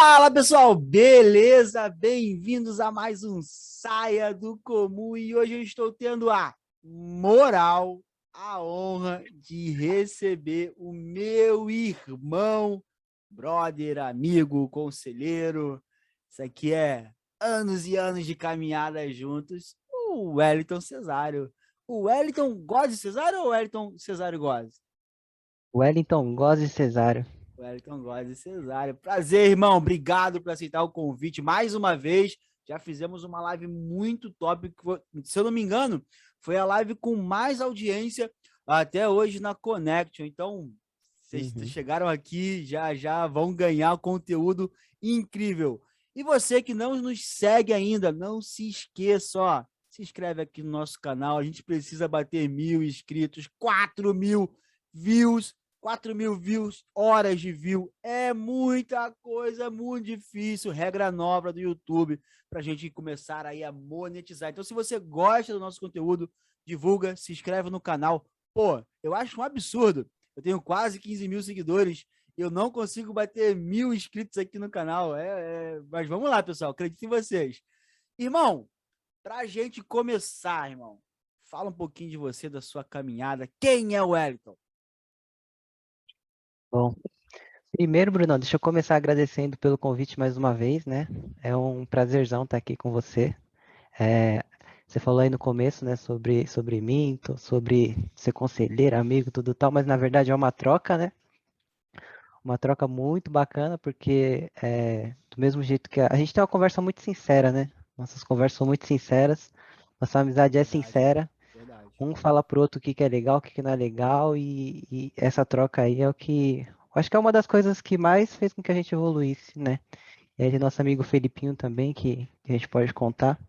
Fala pessoal, beleza? Bem-vindos a mais um Saia do Comum e hoje eu estou tendo a moral, a honra de receber o meu irmão, brother, amigo, conselheiro. Isso aqui é anos e anos de caminhada juntos, o Wellington Cesário. O Wellington gosta de Cesário ou o Wellington Cesário gosta? Wellington Gozzi Cesário. O Wellington gosta de Cesário. Prazer, irmão. Obrigado por aceitar o convite mais uma vez. Já fizemos uma live muito top. Se eu não me engano, foi a live com mais audiência até hoje na Connection. Então, vocês Uhum. chegaram aqui, já vão ganhar conteúdo incrível. E você que não nos segue ainda, não se esqueça, ó, se inscreve aqui no nosso canal. A gente precisa bater 1.000 inscritos, 4.000 views. 4.000 views, horas de view, é muita coisa, muito difícil, regra nova do YouTube, para a gente começar aí a monetizar. Então, se você gosta do nosso conteúdo, divulga, se inscreve no canal. Pô, eu acho um absurdo, eu tenho quase 15 mil seguidores, e eu não consigo bater 1.000 inscritos aqui no canal, mas vamos lá, pessoal, acredito em vocês. Irmão, para a gente começar, irmão, fala um pouquinho de você, da sua caminhada, quem é o Wellington? Bom, primeiro, Brunão, deixa eu começar agradecendo pelo convite mais uma vez, né? É um prazerzão estar aqui com você. É, Você falou aí no começo, né, sobre mim, sobre ser conselheiro, amigo, tudo tal, mas na verdade é uma troca, né? Uma troca muito bacana, porque do mesmo jeito que a gente tem uma conversa muito sincera, né? Nossas conversas são muito sinceras, nossa amizade é Verdade, sincera. verdade. Um fala pro outro o que que é legal, o que que não é legal, e essa troca aí é o que. Eu acho que é uma das coisas que mais fez com que a gente evoluísse, né? E aí tem nosso amigo Felipinho também, que a gente pode contar.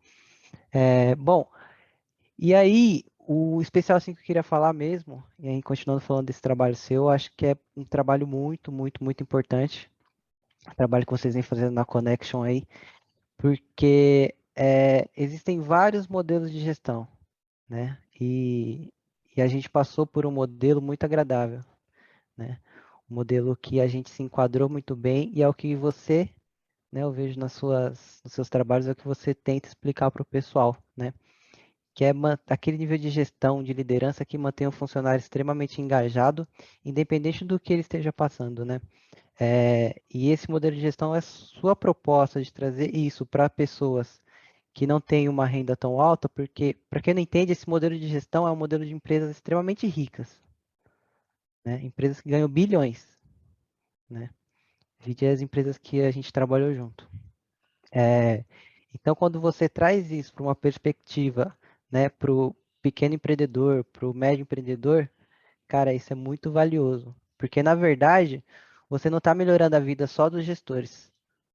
Bom, e aí, o especial assim que eu queria falar mesmo, e aí continuando falando desse trabalho seu, eu acho que é um trabalho muito, muito, muito importante. O trabalho que vocês vêm fazendo na Connection aí, porque existem vários modelos de gestão, né? E a gente passou por um modelo muito agradável, né? Um modelo que a gente se enquadrou muito bem e é o que você, né, eu vejo nos seus trabalhos, é o que você tenta explicar para o pessoal, né? Que é aquele nível de gestão, de liderança que mantém o funcionário extremamente engajado, independente do que ele esteja passando, né? E esse modelo de gestão é sua proposta de trazer isso para pessoas que não têm uma renda tão alta, porque, para quem não entende, esse modelo de gestão é um modelo de empresas extremamente ricas, né? Empresas que ganham bilhões, né? Vide as empresas que a gente trabalhou junto. É, então, quando você traz isso para uma perspectiva, né, para o pequeno empreendedor, para o médio empreendedor, cara, isso é muito valioso, porque na verdade você não está melhorando a vida só dos gestores,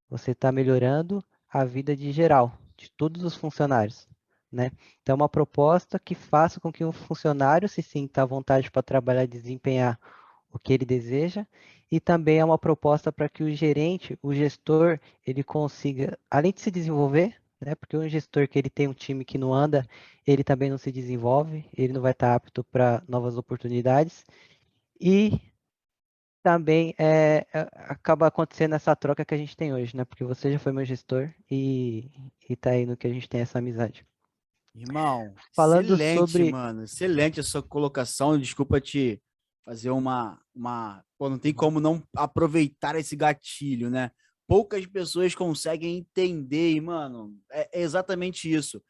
você está melhorando a vida de geral, de todos os funcionários, né? Então, é uma proposta que faça com que o funcionário se sinta à vontade para trabalhar e desempenhar o que ele deseja, e também é uma proposta para que o gerente, o gestor, ele consiga, além de se desenvolver, né? Porque um gestor que ele tem um time que não anda, ele também não se desenvolve, ele não vai estar apto para novas oportunidades, e também acaba acontecendo essa troca que a gente tem hoje, né? Porque você já foi meu gestor e tá aí no que a gente tem essa amizade. Irmão, Falando excelente, sobre. mano. Excelente a sua colocação. Desculpa te fazer Pô, não tem como não aproveitar esse gatilho, né? Poucas pessoas conseguem entender, e, mano, é exatamente isso.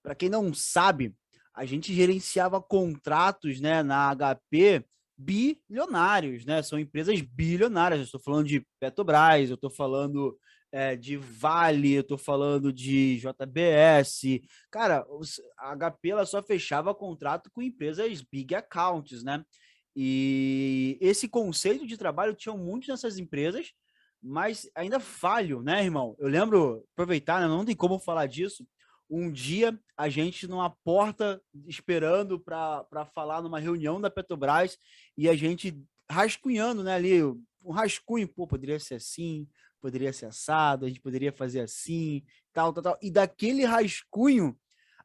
Para quem não sabe, a gente gerenciava contratos, né, na HP bilionários, né? São empresas bilionárias. Eu estou falando de Petrobras, eu estou falando de Vale, eu estou falando de JBS. Cara, a HP ela só fechava contrato com empresas big accounts, né? E esse conceito de trabalho tinha muito nessas empresas, mas ainda falho, né, irmão? Eu lembro, aproveitar, né, não tem como falar disso. Um dia a gente numa porta esperando para falar numa reunião da Petrobras e a gente rascunhando, né, ali, um rascunho, pô, poderia ser assim, poderia ser assado, a gente poderia fazer assim, tal, tal, tal. E daquele rascunho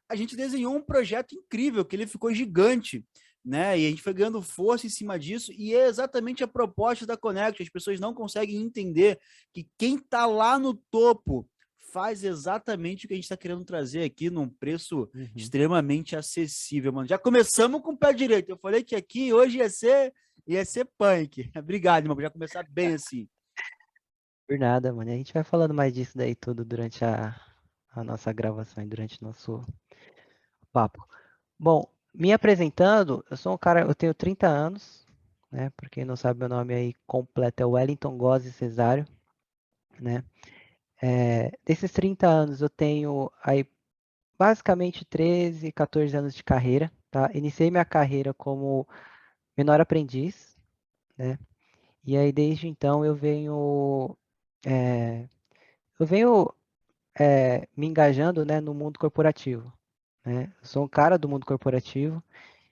a gente desenhou um projeto incrível, que ele ficou gigante. né? E a gente foi ganhando força em cima disso, e é exatamente a proposta da Connect. As pessoas não conseguem entender que quem está lá no topo faz exatamente o que a gente está querendo trazer aqui num preço Uhum. extremamente acessível, mano. Já começamos com o pé direito. Eu falei que aqui hoje ia ser punk. Obrigado, irmão, já começar bem assim. Por nada, mano. E a gente vai falando mais disso daí tudo durante a nossa gravação e durante o nosso papo. Bom, me apresentando, eu sou um cara, eu tenho 30 anos, né? Por quem não sabe, meu nome aí completo é Wellington Gozzi Cesário, né? Desses 30 anos eu tenho aí basicamente 13, 14 anos de carreira, tá? Iniciei minha carreira como menor aprendiz, né? E aí desde então é, eu venho me engajando, né, no mundo corporativo, né? Eu sou um cara do mundo corporativo,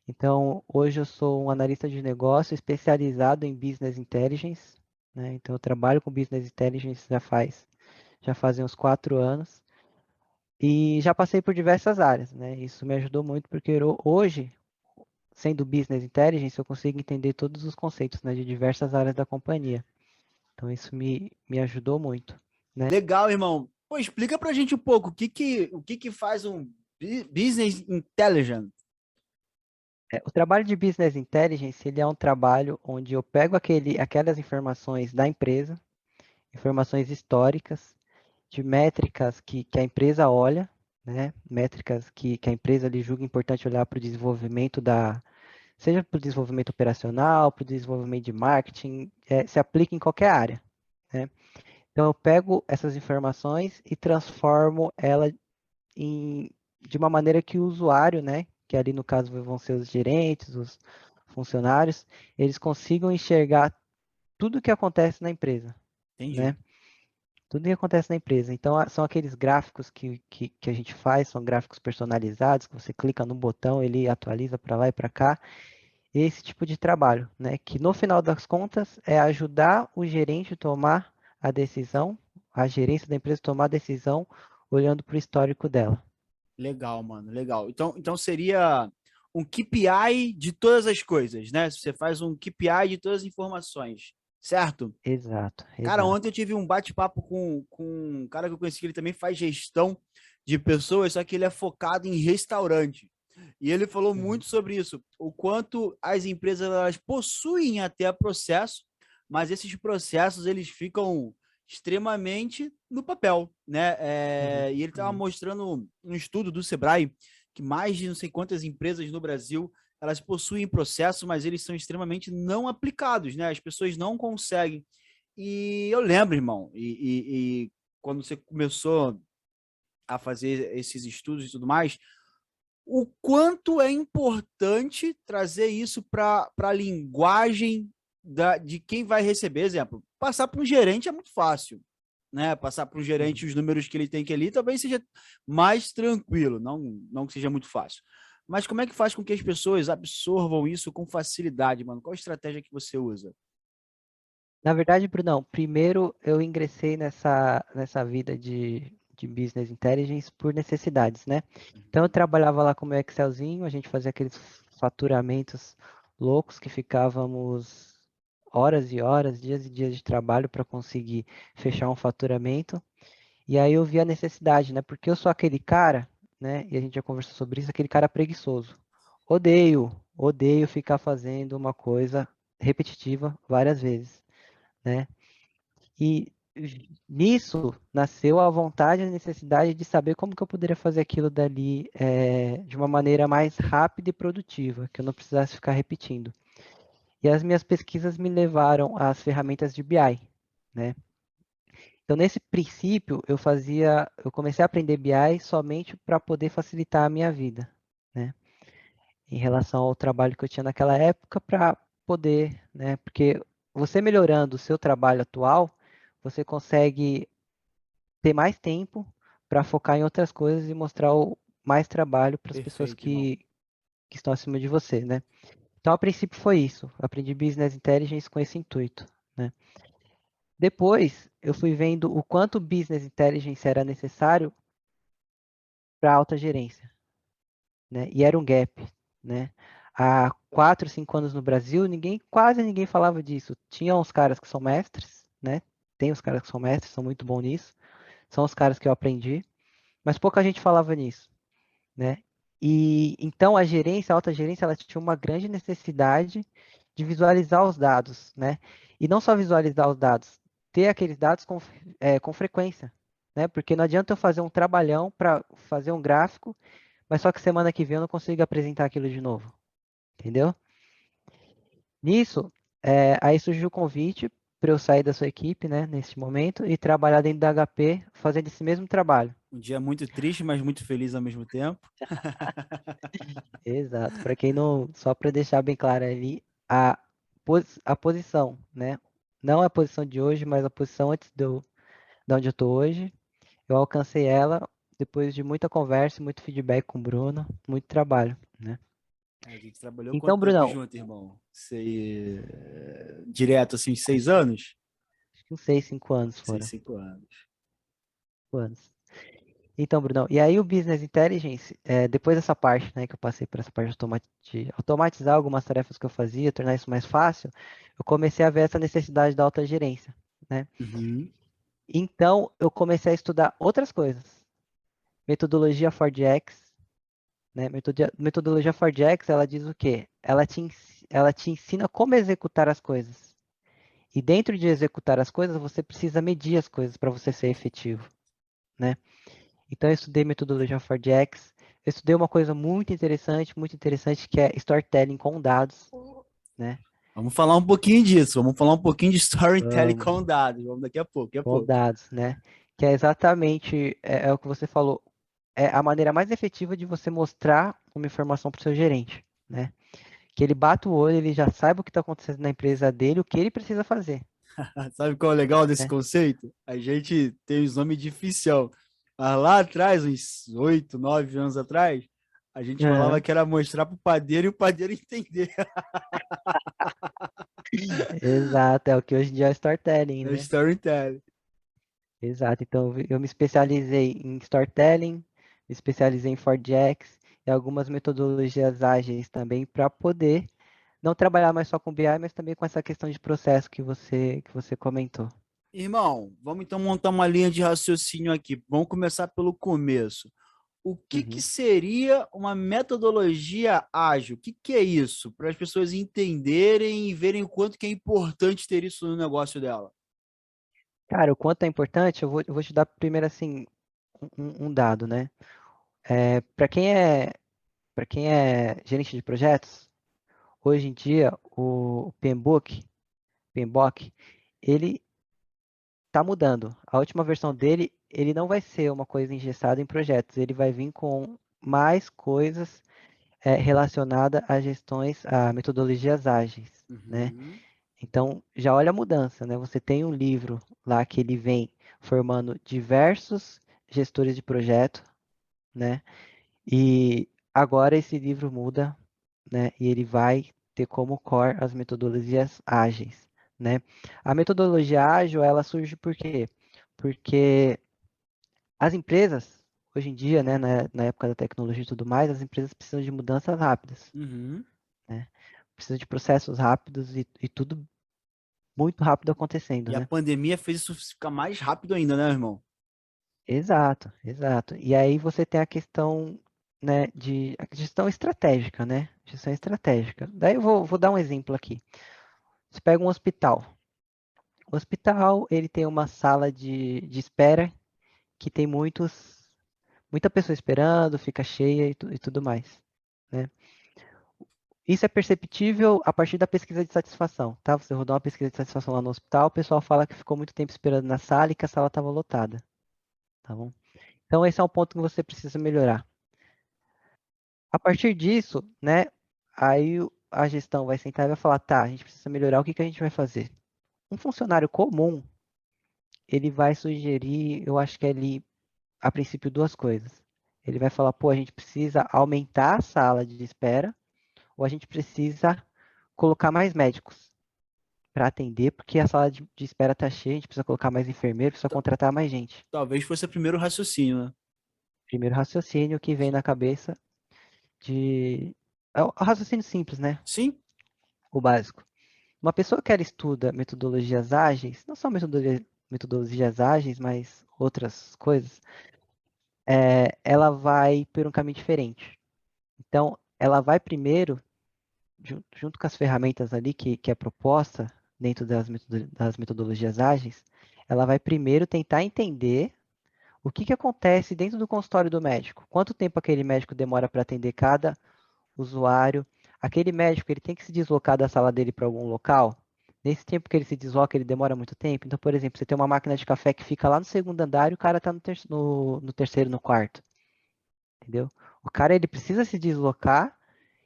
então hoje eu sou um analista de negócio especializado em Business Intelligence, né? Então eu trabalho com Business Intelligence já fazem uns 4 anos e já passei por diversas áreas, né? Isso me ajudou muito porque hoje, sendo Business Intelligence, eu consigo entender todos os conceitos, né, de diversas áreas da companhia. Então isso me ajudou muito, né? Legal, irmão. Pô, explica pra gente um pouco o que que faz um business intelligence. O trabalho de Business Intelligence, ele é um trabalho onde eu pego aquelas informações da empresa, informações históricas, de métricas que a empresa olha, né? Métricas que a empresa lhe julga importante olhar para o desenvolvimento seja para o desenvolvimento operacional, para o desenvolvimento de marketing, se aplica em qualquer área, né? Então eu pego essas informações e transformo ela de uma maneira que o usuário, né, que ali no caso vão ser os gerentes, os funcionários, eles consigam enxergar tudo o que acontece na empresa, Entendi. né? Tudo o que acontece na empresa. Então, são aqueles gráficos que a gente faz, são gráficos personalizados, que você clica no botão, ele atualiza para lá e para cá. Esse tipo de trabalho, né? Que no final das contas é ajudar o gerente a tomar a decisão, a gerência da empresa a tomar a decisão olhando para o histórico dela. Legal, mano, legal. Então seria um KPI de todas as coisas, né? Você faz um KPI de todas as informações, certo? Exato, Cara, ontem exato. eu tive um bate-papo com um cara que eu conheci, que ele também faz gestão de pessoas, só que ele é focado em restaurante. E ele falou Uhum. muito sobre isso, o quanto as empresas elas possuem até processo, mas esses processos eles ficam extremamente no papel, né? Uhum, E ele estava uhum. mostrando um estudo do Sebrae que mais de não sei quantas empresas no Brasil elas possuem processo, mas eles são extremamente não aplicados, né? As pessoas não conseguem. E eu lembro, irmão, e quando você começou a fazer esses estudos e tudo mais, o quanto é importante trazer isso para a linguagem de quem vai receber, exemplo. Passar para um gerente é muito fácil, né? Passar para um gerente Uhum. os números que ele tem que ali talvez seja mais tranquilo, não que seja muito fácil. Mas como é que faz com que as pessoas absorvam isso com facilidade, mano? Qual a estratégia que você usa? Na verdade, Brunão, primeiro eu ingressei nessa vida de Business Intelligence por necessidades, né? Então eu trabalhava lá como Excelzinho, a gente fazia aqueles faturamentos loucos que ficávamos horas e horas, dias e dias de trabalho para conseguir fechar um faturamento. E aí eu vi a necessidade, né? Porque eu sou aquele cara, né? E a gente já conversou sobre isso, aquele cara preguiçoso. Odeio ficar fazendo uma coisa repetitiva várias vezes, né? E nisso nasceu a vontade e a necessidade de saber como que eu poderia fazer aquilo dali de uma maneira mais rápida e produtiva, que eu não precisasse ficar repetindo. E as minhas pesquisas me levaram às ferramentas de BI, né? Então, nesse princípio, eu comecei a aprender BI somente para poder facilitar a minha vida, né? Em relação ao trabalho que eu tinha naquela época, para poder, né? Porque você melhorando o seu trabalho atual, você consegue ter mais tempo para focar em outras coisas e mostrar mais trabalho para as pessoas Perfeito, irmão. que estão acima de você, né? Então, a princípio foi isso. Eu aprendi Business Intelligence com esse intuito, né? Depois, eu fui vendo o quanto Business Intelligence era necessário para alta gerência, né? E era um gap, né? há 4, 5 anos no Brasil, quase ninguém falava disso. Tinha uns caras que são mestres, né? Tem os caras que são mestres, são muito bons nisso. São os caras que eu aprendi, mas pouca gente falava nisso, né? E então a gerência, a alta gerência, ela tinha uma grande necessidade de visualizar os dados, né? E não só visualizar os dados, ter aqueles dados com frequência, né? Porque não adianta eu fazer um trabalhão para fazer um gráfico, mas só que semana que vem eu não consigo apresentar aquilo de novo, entendeu? Nisso, aí surgiu o convite para eu sair da sua equipe, né, nesse momento, e trabalhar dentro da HP, fazendo esse mesmo trabalho. Um dia muito triste, mas muito feliz ao mesmo tempo. Exato. Para quem não, só para deixar bem claro ali, a posição, né? Não a posição de hoje, mas a posição antes de onde eu estou hoje. Eu alcancei ela depois de muita conversa, muito feedback com o Bruno, muito trabalho, né? A gente trabalhou Então, quanto tempo Brunão, junto, irmão? Direto, assim, 6 anos? acho que uns 6, 5 anos Seis, foram. 5 anos. 5 anos. Então, Brunão, e aí o Business Intelligence, depois dessa parte, né, que eu passei por essa parte de automatizar algumas tarefas que eu fazia, tornar isso mais fácil, eu comecei a ver essa necessidade da alta gerência, né? Uhum. Então, eu comecei a estudar outras coisas. Metodologia 4DX, né? Metodologia 4DX, ela diz o quê? Ela te ensina como executar as coisas. E dentro de executar as coisas, você precisa medir as coisas para você ser efetivo, né? Então, eu estudei metodologia 4DX. Eu estudei uma coisa muito interessante, que é storytelling com dados, né? Vamos falar um pouquinho disso. Vamos falar um pouquinho de storytelling Vamos, com dados. Vamos daqui a pouco, daqui a com pouco. dados, né? Que é exatamente o que você falou. É a maneira mais efetiva de você mostrar uma informação para o seu gerente, né? Que ele bata o olho, ele já saiba o que está acontecendo na empresa dele, o que ele precisa fazer, Sabe qual é o legal desse né? conceito? A gente tem os nomes difíceis. Mas lá atrás, uns 8, 9 anos atrás, a gente falava Aham. que era mostrar pro padeiro e o padeiro entender. Exato, é o que hoje em dia é o storytelling, É né? storytelling. Exato, então eu me especializei em storytelling, me especializei em 4DX e algumas metodologias ágeis também para poder não trabalhar mais só com BI, mas também com essa questão de processo que você comentou. Irmão, vamos então montar uma linha de raciocínio aqui. Vamos começar pelo começo. O que que Uhum. seria uma metodologia ágil? O que que é isso? Para as pessoas entenderem e verem o quanto que é importante ter isso no negócio dela. Cara, o quanto é importante, eu vou te dar primeiro assim um dado, né? Para quem é gerente de projetos, hoje em dia o PMBOK, ele está mudando. A última versão dele, ele não vai ser uma coisa engessada em projetos, ele vai vir com mais coisas relacionadas a gestões, a metodologias ágeis, né? Uhum. Então, já olha a mudança, né? Você tem um livro lá que ele vem formando diversos gestores de projeto, né? E agora esse livro muda, né? E ele vai ter como core as metodologias ágeis, né? A metodologia ágil, ela surge por quê? Porque as empresas, hoje em dia, né, na época da tecnologia e tudo mais, as empresas precisam de mudanças rápidas, Uhum. né? Precisam de processos rápidos e tudo muito rápido acontecendo, E a né? pandemia fez isso ficar mais rápido ainda, né, irmão? Exato, exato. E aí você tem a questão, né, de a gestão estratégica, né? Gestão estratégica. Daí eu vou dar um exemplo aqui. Você pega um hospital. O hospital, ele tem uma sala de espera que tem muita pessoa esperando, fica cheia e tudo mais, né? Isso é perceptível a partir da pesquisa de satisfação, tá? Você rodou uma pesquisa de satisfação lá no hospital, o pessoal fala que ficou muito tempo esperando na sala e que a sala estava lotada, tá bom? Então esse é um ponto que você precisa melhorar. A partir disso, né, aí a gestão vai sentar e vai falar, tá, a gente precisa melhorar, o que que a gente vai fazer? Um funcionário comum, ele vai sugerir, eu acho que ali, a princípio, duas coisas. Ele vai falar, pô, a gente precisa aumentar a sala de espera ou a gente precisa colocar mais médicos para atender, porque a sala de espera está cheia, a gente precisa colocar mais enfermeiro, precisa Ta- contratar mais gente. Talvez fosse o primeiro raciocínio, né? Primeiro raciocínio que vem na cabeça de, É o raciocínio simples, né? Sim, O básico. Uma pessoa que ela estuda metodologias ágeis, não só metodologias ágeis, mas outras coisas, ela vai por um caminho diferente. Então, ela vai primeiro, junto com as ferramentas ali que é proposta dentro das metodologias ágeis, ela vai primeiro tentar entender o que acontece dentro do consultório do médico. Quanto tempo aquele médico demora para atender cada usuário? Aquele médico, ele tem que se deslocar da sala dele para algum local? Nesse tempo que ele se desloca, ele demora muito tempo? Então, por exemplo, você tem uma máquina de café que fica lá no segundo andar e o cara está no terceiro, no quarto, entendeu? O cara, ele precisa se deslocar,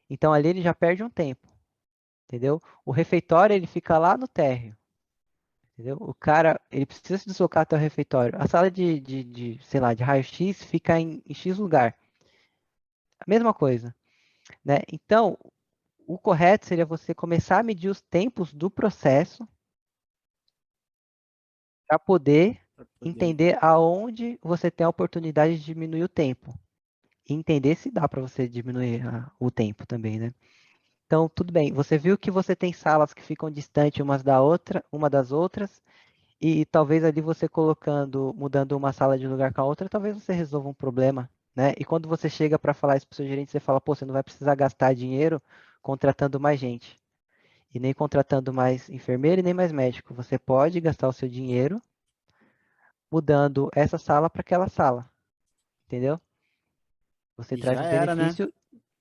então ali ele já perde um tempo, entendeu? O refeitório, ele fica lá no térreo, entendeu? O cara, ele precisa se deslocar até o refeitório. A sala sei lá, de raio-x fica em X lugar. A mesma coisa, né? Então, o correto seria você começar a medir os tempos do processo para poder para poder. entender aonde você tem a oportunidade de diminuir o tempo. E entender se dá para você diminuir o tempo também, né? Então, tudo bem. Você viu que você tem salas que ficam distantes uma das outras, e talvez ali você colocando, mudando uma sala de lugar com a outra, talvez você resolva um problema, né? E quando você chega para falar isso para o seu gerente, você fala, pô, você não vai precisar gastar dinheiro contratando mais gente. E nem contratando mais enfermeiro e nem mais médico. Você pode gastar o seu dinheiro mudando essa sala para aquela sala, entendeu? Você E traz já um era, né? benefício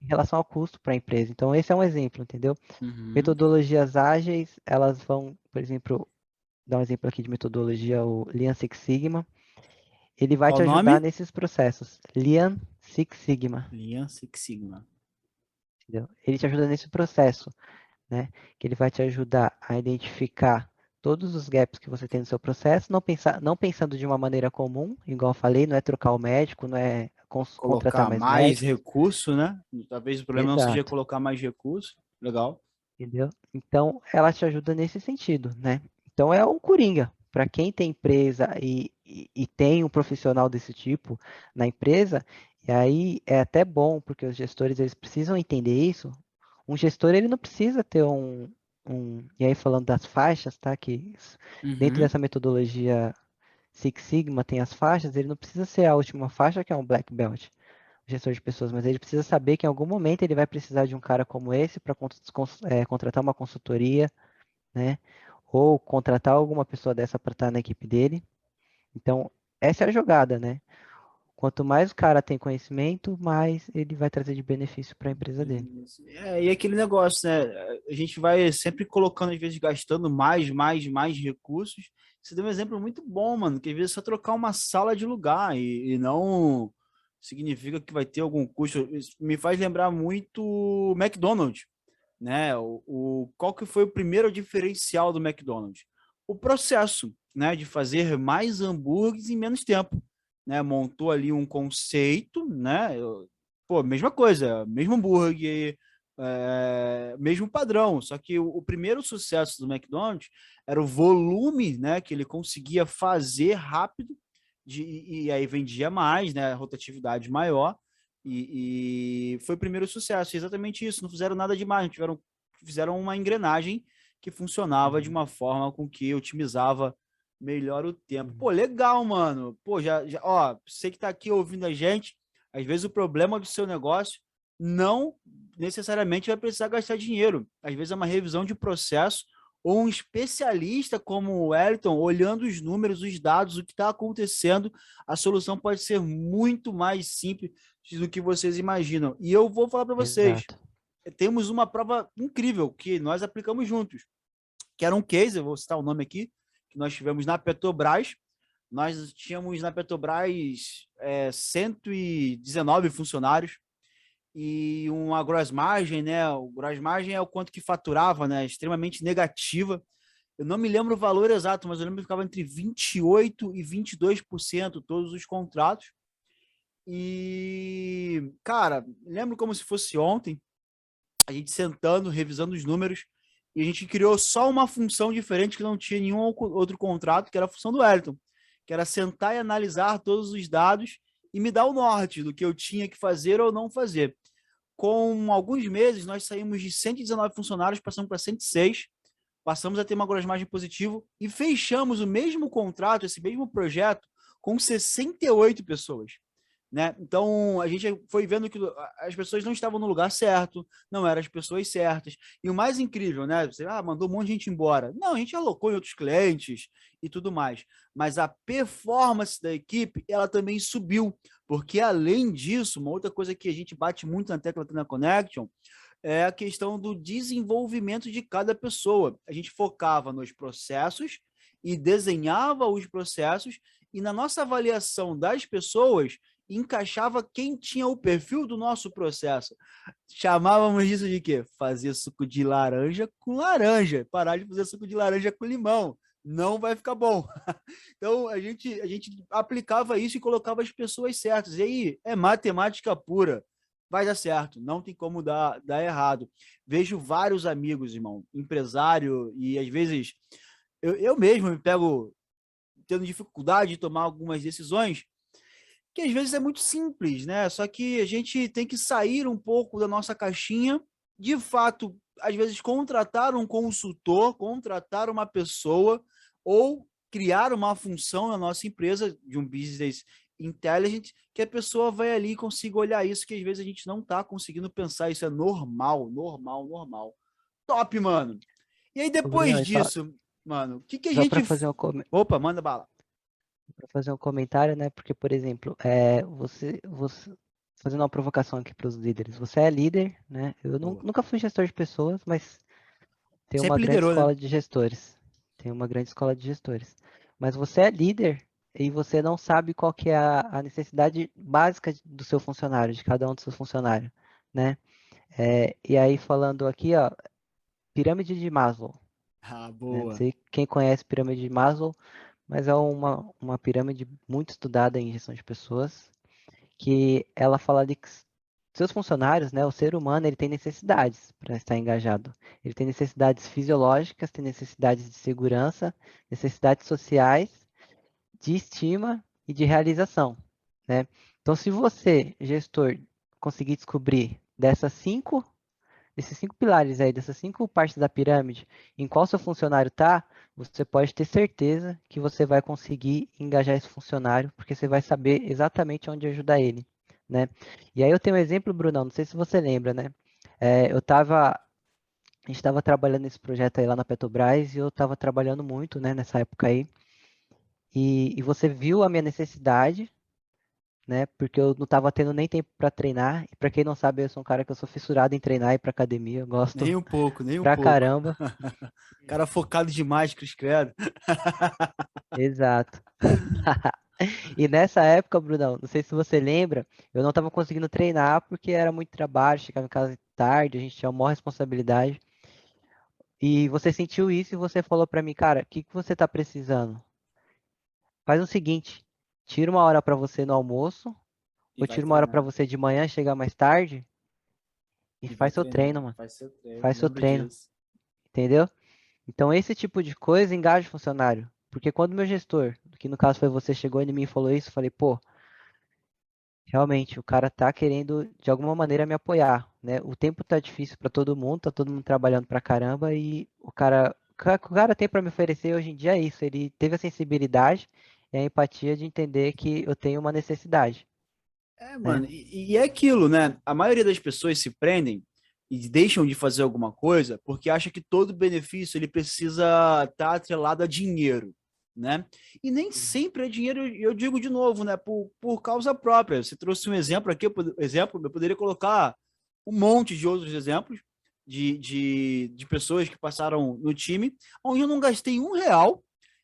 em relação ao custo para a empresa. Então, esse é um exemplo, entendeu? Uhum. Metodologias ágeis, elas vão, por exemplo, dar um exemplo aqui de metodologia, o Lean Six Sigma. Ele vai Qual te o ajudar nome? nesses processos. Lean Six Sigma, Lean Six Sigma. entendeu? Ele te ajuda nesse processo, né? Que ele vai te ajudar a identificar todos os gaps que você tem no seu processo, não pensando de uma maneira comum, igual eu falei, não é trocar o médico, não é contratar Colocar mais mais médicos. recurso, né? Talvez o problema não seja Exato, colocar mais recurso. Legal. entendeu? Então, ela te ajuda nesse sentido, né? Então, é um coringa. Para quem tem empresa e tem um profissional desse tipo na empresa, e aí é até bom, porque os gestores eles precisam entender isso. Um gestor ele não precisa ter e aí falando das faixas, tá? Que dentro Uhum. dessa metodologia Six Sigma tem as faixas, ele não precisa ser a última faixa, que é um black belt, gestor de pessoas, mas ele precisa saber que em algum momento ele vai precisar de um cara como esse para contratar uma consultoria, né? Ou contratar alguma pessoa dessa para estar na equipe dele. Então, essa é a jogada, né? Quanto mais o cara tem conhecimento, mais ele vai trazer de benefício para a empresa dele. E aquele negócio, né? A gente vai sempre colocando, às vezes, gastando mais recursos. Você deu um exemplo muito bom, mano, que às vezes é só trocar uma sala de lugar e não significa que vai ter algum custo. Isso me faz lembrar muito o McDonald's, né? Qual que foi o primeiro diferencial do McDonald's? O processo, né, de fazer mais hambúrgueres em menos tempo, né? Montou ali um conceito, né? Pô, mesma coisa, mesmo hambúrguer, mesmo padrão. Só que o primeiro sucesso do McDonald's era o volume, né, que ele conseguia fazer rápido e aí vendia mais, né? Rotatividade maior. E foi o primeiro sucesso, exatamente isso. Não fizeram nada demais, fizeram uma engrenagem que funcionava de Uhum, uma forma com que otimizava melhor o tempo. Pô, uhum. legal, mano. Pô, ó, você que tá aqui ouvindo a gente, às vezes o problema do seu negócio não necessariamente vai precisar gastar dinheiro. Às vezes é uma revisão de processo ou um especialista como o Wellington, olhando os números, os dados, o que está acontecendo, a solução pode ser muito mais simples do que vocês imaginam. E eu vou falar para vocês, Exato. temos uma prova incrível que nós aplicamos juntos, que era um case, eu vou citar o nome aqui, que nós tivemos na Petrobras. Nós tínhamos na Petrobras 119 funcionários e uma gross margin, né? O gross margin é o quanto que faturava, né? Extremamente negativa. Eu não me lembro o valor exato, mas eu lembro que ficava entre 28% e 22% todos os contratos. E, cara, lembro como se fosse ontem, a gente sentando, revisando os números, e a gente criou só uma função diferente que não tinha nenhum outro contrato, que era a função do Wellington, que era sentar e analisar todos os dados e me dar o norte do que eu tinha que fazer ou não fazer. com alguns meses, nós saímos de 119 funcionários, passamos para 106, passamos a ter uma gross margem positivo e fechamos o mesmo contrato, esse mesmo projeto, com 68 pessoas. Né? Então, a gente foi vendo que as pessoas não estavam no lugar certo, não eram as pessoas certas. E o mais incrível, né? Você mandou um monte de gente embora. Não, a gente alocou em outros clientes e tudo mais. Mas a performance da equipe, ela também subiu. Porque, além disso, uma outra coisa que a gente bate muito na tecla aqui na Connection é a questão do desenvolvimento de cada pessoa. A gente focava nos processos e desenhava os processos, e na nossa avaliação das pessoas, encaixava quem tinha o perfil do nosso processo. Chamávamos isso de quê? Fazer suco de laranja com laranja. Parar de fazer suco de laranja com limão. Não vai ficar bom. Então, a gente aplicava isso e colocava as pessoas certas. E aí, é matemática pura. Vai dar certo. Não tem como dar errado. Vejo vários amigos, irmão, empresário, e às vezes eu mesmo me pego tendo dificuldade de tomar algumas decisões que às vezes é muito simples, né? Só que a gente tem que sair um pouco da nossa caixinha, de fato, às vezes contratar um consultor, contratar uma pessoa ou criar uma função na nossa empresa de um business intelligent, que a pessoa vai ali e consiga olhar isso, que às vezes a gente não está conseguindo pensar, isso é normal, normal, normal. Top, mano. E aí Ô, Brunão, depois e só, disso, mano, o que que a só para gente... fazer Opa, manda bala. para fazer um comentário, né? Porque, por exemplo, você fazendo uma provocação aqui para os líderes. Você é líder, né? Eu Boa. nunca fui gestor de pessoas, mas tenho uma Sempre grande liderou, né? escola de gestores. Tenho uma grande escola de gestores. Mas você é líder e você não sabe qual que é a necessidade básica do seu funcionário, de cada um dos seus funcionários, né? E aí falando aqui, ó, pirâmide de Maslow, Ah, né? Não boa. sei quem conhece pirâmide de Maslow, mas é uma pirâmide muito estudada em gestão de pessoas, que ela fala de que seus funcionários, né, o ser humano, ele tem necessidades para estar engajado. Ele tem necessidades fisiológicas, tem necessidades de segurança, necessidades sociais, de estima e de realização, né? Então, se você, gestor, conseguir descobrir desses cinco pilares aí, dessas cinco partes da pirâmide, em qual seu funcionário está, você pode ter certeza que você vai conseguir engajar esse funcionário, porque você vai saber exatamente onde ajudar ele, né? E aí eu tenho um exemplo, Brunão, não sei se você lembra, né? A gente estava trabalhando nesse projeto aí lá na Petrobras e eu estava trabalhando muito, né, nessa época aí. E você viu a minha necessidade, né? Porque eu não estava tendo nem tempo para treinar. E para quem não sabe, eu sou um cara que eu sou fissurado em treinar e ir para academia. Eu gosto Nem um pouco, nem um pra pouco. caramba. Cara focado demais, Cris Credo. Exato. E nessa época, Brunão, não sei se você lembra, eu não estava conseguindo treinar porque era muito trabalho, chegava em casa tarde, a gente tinha uma maior responsabilidade. E você sentiu isso e você falou para mim, cara, o que que você está precisando? Faz o seguinte, tira uma hora para você no almoço, E ou vai tira uma hora para treinar. você de manhã, chegar mais tarde e E vai faz seu treinar. treino, mano. Faz seu treino. Faz seu Lembro treino, disso. entendeu? Então esse tipo de coisa engaja o funcionário. Porque quando meu gestor, que no caso foi você, chegou em mim e falou isso, eu falei, pô, realmente, o cara tá querendo de alguma maneira me apoiar, né? O tempo tá difícil para todo mundo, tá todo mundo trabalhando pra caramba e o cara tem para me oferecer hoje em dia é isso, ele teve a sensibilidade e a empatia de entender que eu tenho uma necessidade, É, né? mano, e é aquilo, né? A maioria das pessoas se prendem e deixam de fazer alguma coisa porque acha que todo benefício ele precisa estar atrelado a dinheiro, né? E nem Uhum. sempre é dinheiro, eu digo de novo, né? Por causa própria. Você trouxe um exemplo aqui, eu poderia colocar um monte de outros exemplos de pessoas que passaram no time, onde eu não gastei R$ 1.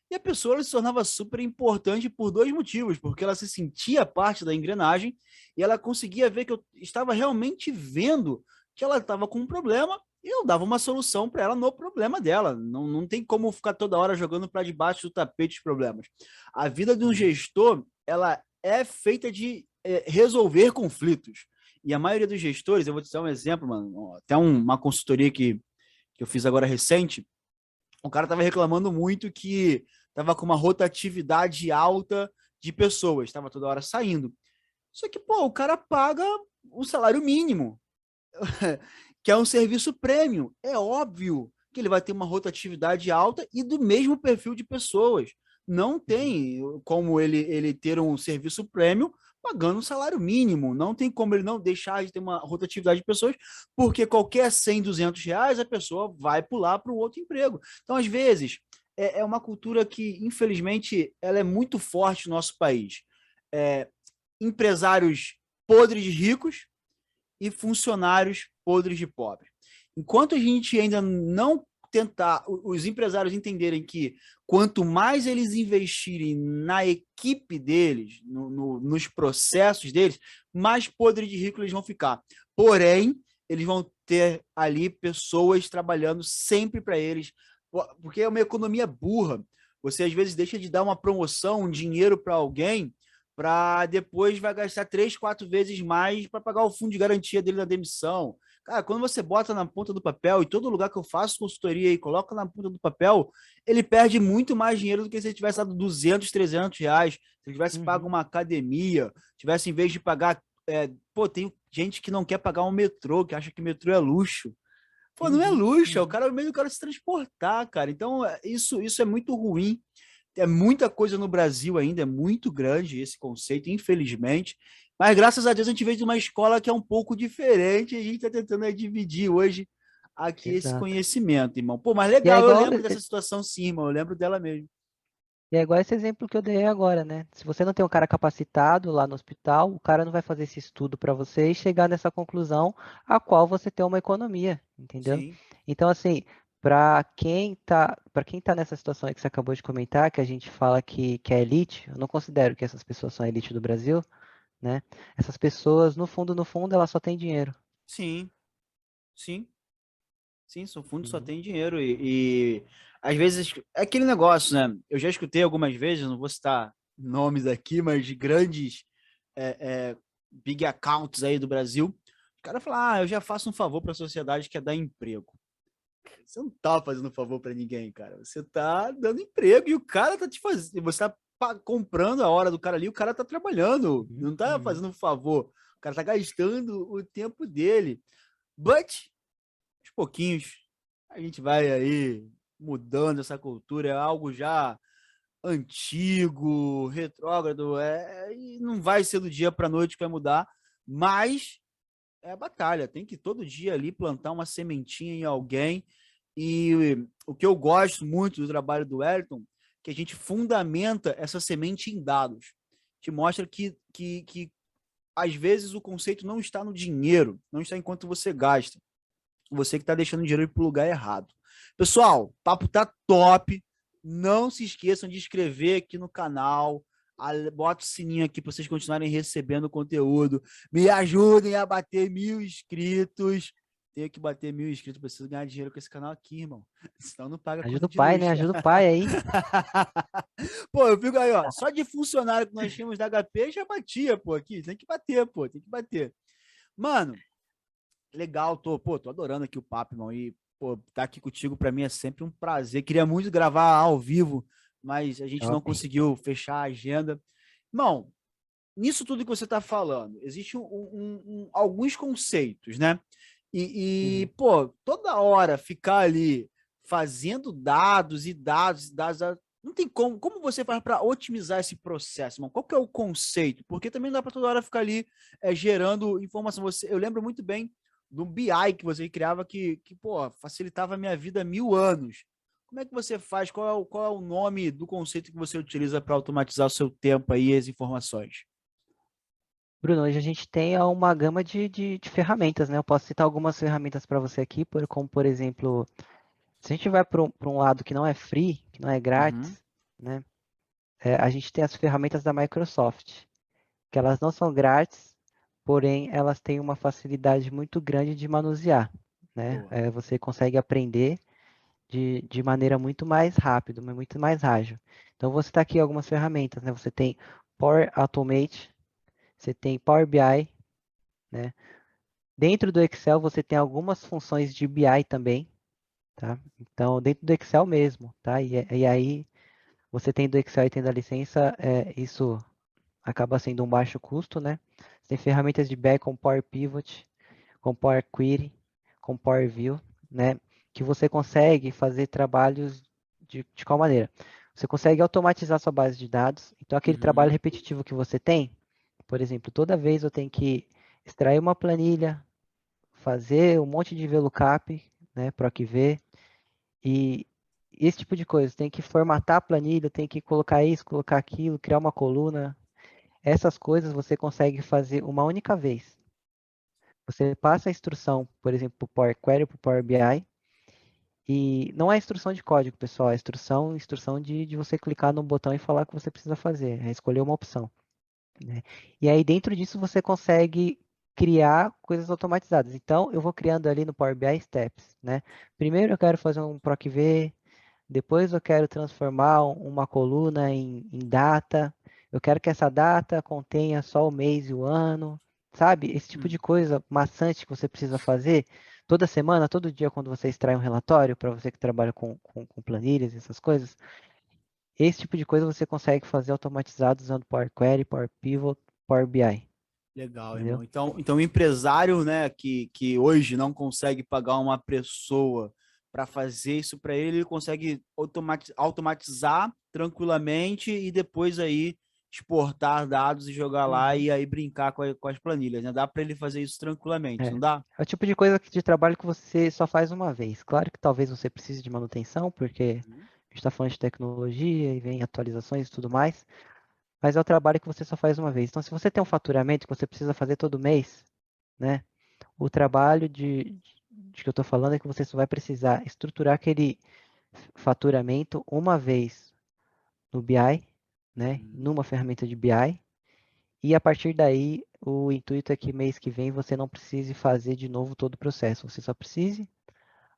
E a pessoa ela se tornava super importante por dois motivos, porque ela se sentia parte da engrenagem e ela conseguia ver que eu estava realmente vendo que ela estava com um problema e eu dava uma solução para ela no problema dela. Não tem como ficar toda hora jogando para debaixo do tapete os problemas. A vida de um Uhum. gestor, ela é feita de resolver conflitos. E a maioria dos gestores, eu vou te dar um exemplo, mano, até uma consultoria que eu fiz agora recente, o cara estava reclamando muito que estava com uma rotatividade alta de pessoas, estava toda hora saindo. Só que, pô, o cara paga o salário mínimo. que é um serviço premium. É óbvio que ele vai ter uma rotatividade alta e do mesmo perfil de pessoas. Não Uhum. tem como ele ter um serviço premium pagando um salário mínimo. Não tem como ele não deixar de ter uma rotatividade de pessoas, porque qualquer 100, R$ 200, a pessoa vai pular para o outro emprego. Então, às vezes, é uma cultura que, infelizmente, ela é muito forte no nosso país. É, empresários podres de ricos e funcionários podres de pobres. Enquanto a gente ainda não tentar, os empresários entenderem que quanto mais eles investirem na equipe deles, nos processos deles, mais podre de rico eles vão ficar. Porém, eles vão ter ali pessoas trabalhando sempre para eles, porque é uma economia burra. Você às vezes deixa de dar uma promoção, um dinheiro para alguém, para depois vai gastar 3, 4 vezes mais para pagar o fundo de garantia dele na demissão. Cara, quando você bota na ponta do papel, e todo lugar que eu faço consultoria e coloca na ponta do papel, ele perde muito mais dinheiro do que se ele tivesse dado 200, R$ 300. Se ele tivesse pago Uhum. uma academia, tivesse em vez de pagar. Pô, tem gente que não quer pagar um metrô, que acha que metrô é luxo. Pô, não é Uhum. luxo, é o Uhum. cara meio do cara se transportar, cara. Então, isso é muito ruim. É muita coisa no Brasil ainda, é muito grande esse conceito, infelizmente. Mas graças a Deus a gente veio de uma escola que é um pouco diferente e a gente está tentando dividir hoje aqui esse Exato. conhecimento, irmão. Pô, mas E é legal, eu igual, lembro dessa situação sim, irmão. Eu lembro dela mesmo. e é igual esse exemplo que eu dei agora, né? Se você não tem um cara capacitado lá no hospital, o cara não vai fazer esse estudo para você e chegar nessa conclusão a qual você tem uma economia, entendeu? Sim, Então, assim, para quem tá nessa situação aí que você acabou de comentar, que a gente fala que é elite, eu não considero que essas pessoas são a elite do Brasil, né? Essas pessoas, no fundo, elas só têm dinheiro. sim, sim. Sim, o fundo só Uhum. tem dinheiro e às vezes é aquele negócio, né? Eu já escutei algumas vezes, não vou citar nomes aqui, mas de grandes é, é, big accounts aí do Brasil. O cara fala, eu já faço um favor para a sociedade que é dar emprego. Você não tá fazendo um favor para ninguém, cara. Você tá dando emprego e o cara tá te fazendo, você tá comprando a hora do cara ali, o cara tá trabalhando, Uhum. não tá Uhum. fazendo um favor. O cara tá gastando o tempo dele. But aos pouquinhos, a gente vai aí mudando essa cultura, é algo já antigo, retrógrado, e não vai ser do dia para noite que vai mudar, mas é a batalha, tem que todo dia ali plantar uma sementinha em alguém, e o que eu gosto muito do trabalho do Wellington, que a gente fundamenta essa semente em dados, que mostra que às vezes o conceito não está no dinheiro, não está em quanto você gasta, você que está deixando o dinheiro ir para o lugar errado. Pessoal, o papo tá top. Não se esqueçam de inscrever aqui no canal. Bota o sininho aqui para vocês continuarem recebendo conteúdo. Me ajudem a bater 1.000 inscritos. Tenho que bater 1.000 inscritos. Preciso ganhar dinheiro com esse canal aqui, irmão. Senão não paga a Ajuda conta o de pai, né? luz. Ajuda o pai aí. Pô, eu fico aí, ó. Só de funcionário que nós tínhamos da HP já batia, pô, aqui. Tem que bater, pô. Tem que bater. Mano, legal, tô adorando aqui o papo, irmão. E, pô, estar aqui contigo pra mim é sempre um prazer. Queria muito gravar ao vivo, mas a gente não Top. conseguiu fechar a agenda. Irmão, nisso tudo que você tá falando, existem alguns conceitos, né? Uhum. Pô, toda hora ficar ali fazendo dados e dados e dados. Não tem como você faz para otimizar esse processo, irmão? Qual que é o conceito? Porque também não dá para toda hora ficar ali gerando informação. Eu lembro muito bem do BI que você criava que pô, facilitava a minha vida há 1.000 anos. Como é que você faz? Qual é o nome do conceito que você utiliza para automatizar o seu tempo aí e as informações? Bruno, hoje a gente tem uma gama de ferramentas, né? Eu posso citar algumas ferramentas para você aqui, como por exemplo, se a gente vai para um lado que não é free, que não é Uhum. grátis, né? A gente tem as ferramentas da Microsoft, que elas não são grátis, porém elas têm uma facilidade muito grande de manusear, né? Boa. Você consegue aprender de maneira muito mais rápida, muito mais ágil. Então, você está aqui algumas ferramentas, né? Você tem Power Automate, você tem Power BI, né? Dentro do Excel, você tem algumas funções de BI também, tá? Então, dentro do Excel mesmo, tá? E aí, você tem do Excel e tem da licença, isso acaba sendo um baixo custo, né? Você tem ferramentas de BI como Power Pivot, com Power Query, com Power View, né? Que você consegue fazer trabalhos de qual maneira? Você consegue automatizar sua base de dados. Então, aquele trabalho Uhum. repetitivo que você tem, por exemplo, toda vez eu tenho que extrair uma planilha, fazer um monte de VLOOKUP, né, PROC-V, e esse tipo de coisa. Tem que formatar a planilha, tem que colocar isso, colocar aquilo, criar uma coluna. Essas coisas você consegue fazer uma única vez. Você passa a instrução, por exemplo, para o Power Query, para o Power BI, e não é instrução de código, pessoal, é instrução de você clicar no botão e falar o que você precisa fazer, é escolher uma opção, né? E aí dentro disso você consegue criar coisas automatizadas. Então eu vou criando ali no Power BI steps, né? Primeiro eu quero fazer um PROC-V, depois eu quero transformar uma coluna em data. Eu quero que essa data contenha só o mês e o ano. Sabe? Esse tipo de Hum. coisa maçante que você precisa fazer toda semana, todo dia, quando você extrai um relatório, para você que trabalha com planilhas, essas coisas. Esse tipo de coisa você consegue fazer automatizado usando Power Query, Power Pivot, Power BI. Legal, Entendeu? irmão. Então o empresário, né, que hoje não consegue pagar uma pessoa para fazer isso para ele, ele consegue automatizar tranquilamente e depois aí exportar dados e jogar lá Uhum. e aí brincar com as planilhas, né? Dá para ele fazer isso tranquilamente, É. não dá? É o tipo de coisa de trabalho que você só faz uma vez. Claro que talvez você precise de manutenção, porque Uhum. a gente está falando de tecnologia e vem atualizações e tudo mais, mas é o trabalho que você só faz uma vez. Então, se você tem um faturamento que você precisa fazer todo mês, né? O trabalho de que eu estou falando é que você só vai precisar estruturar aquele faturamento uma vez no BI, né? Uhum. Numa ferramenta de BI. E a partir daí, o intuito é que mês que vem você não precise fazer de novo todo o processo. Você só precise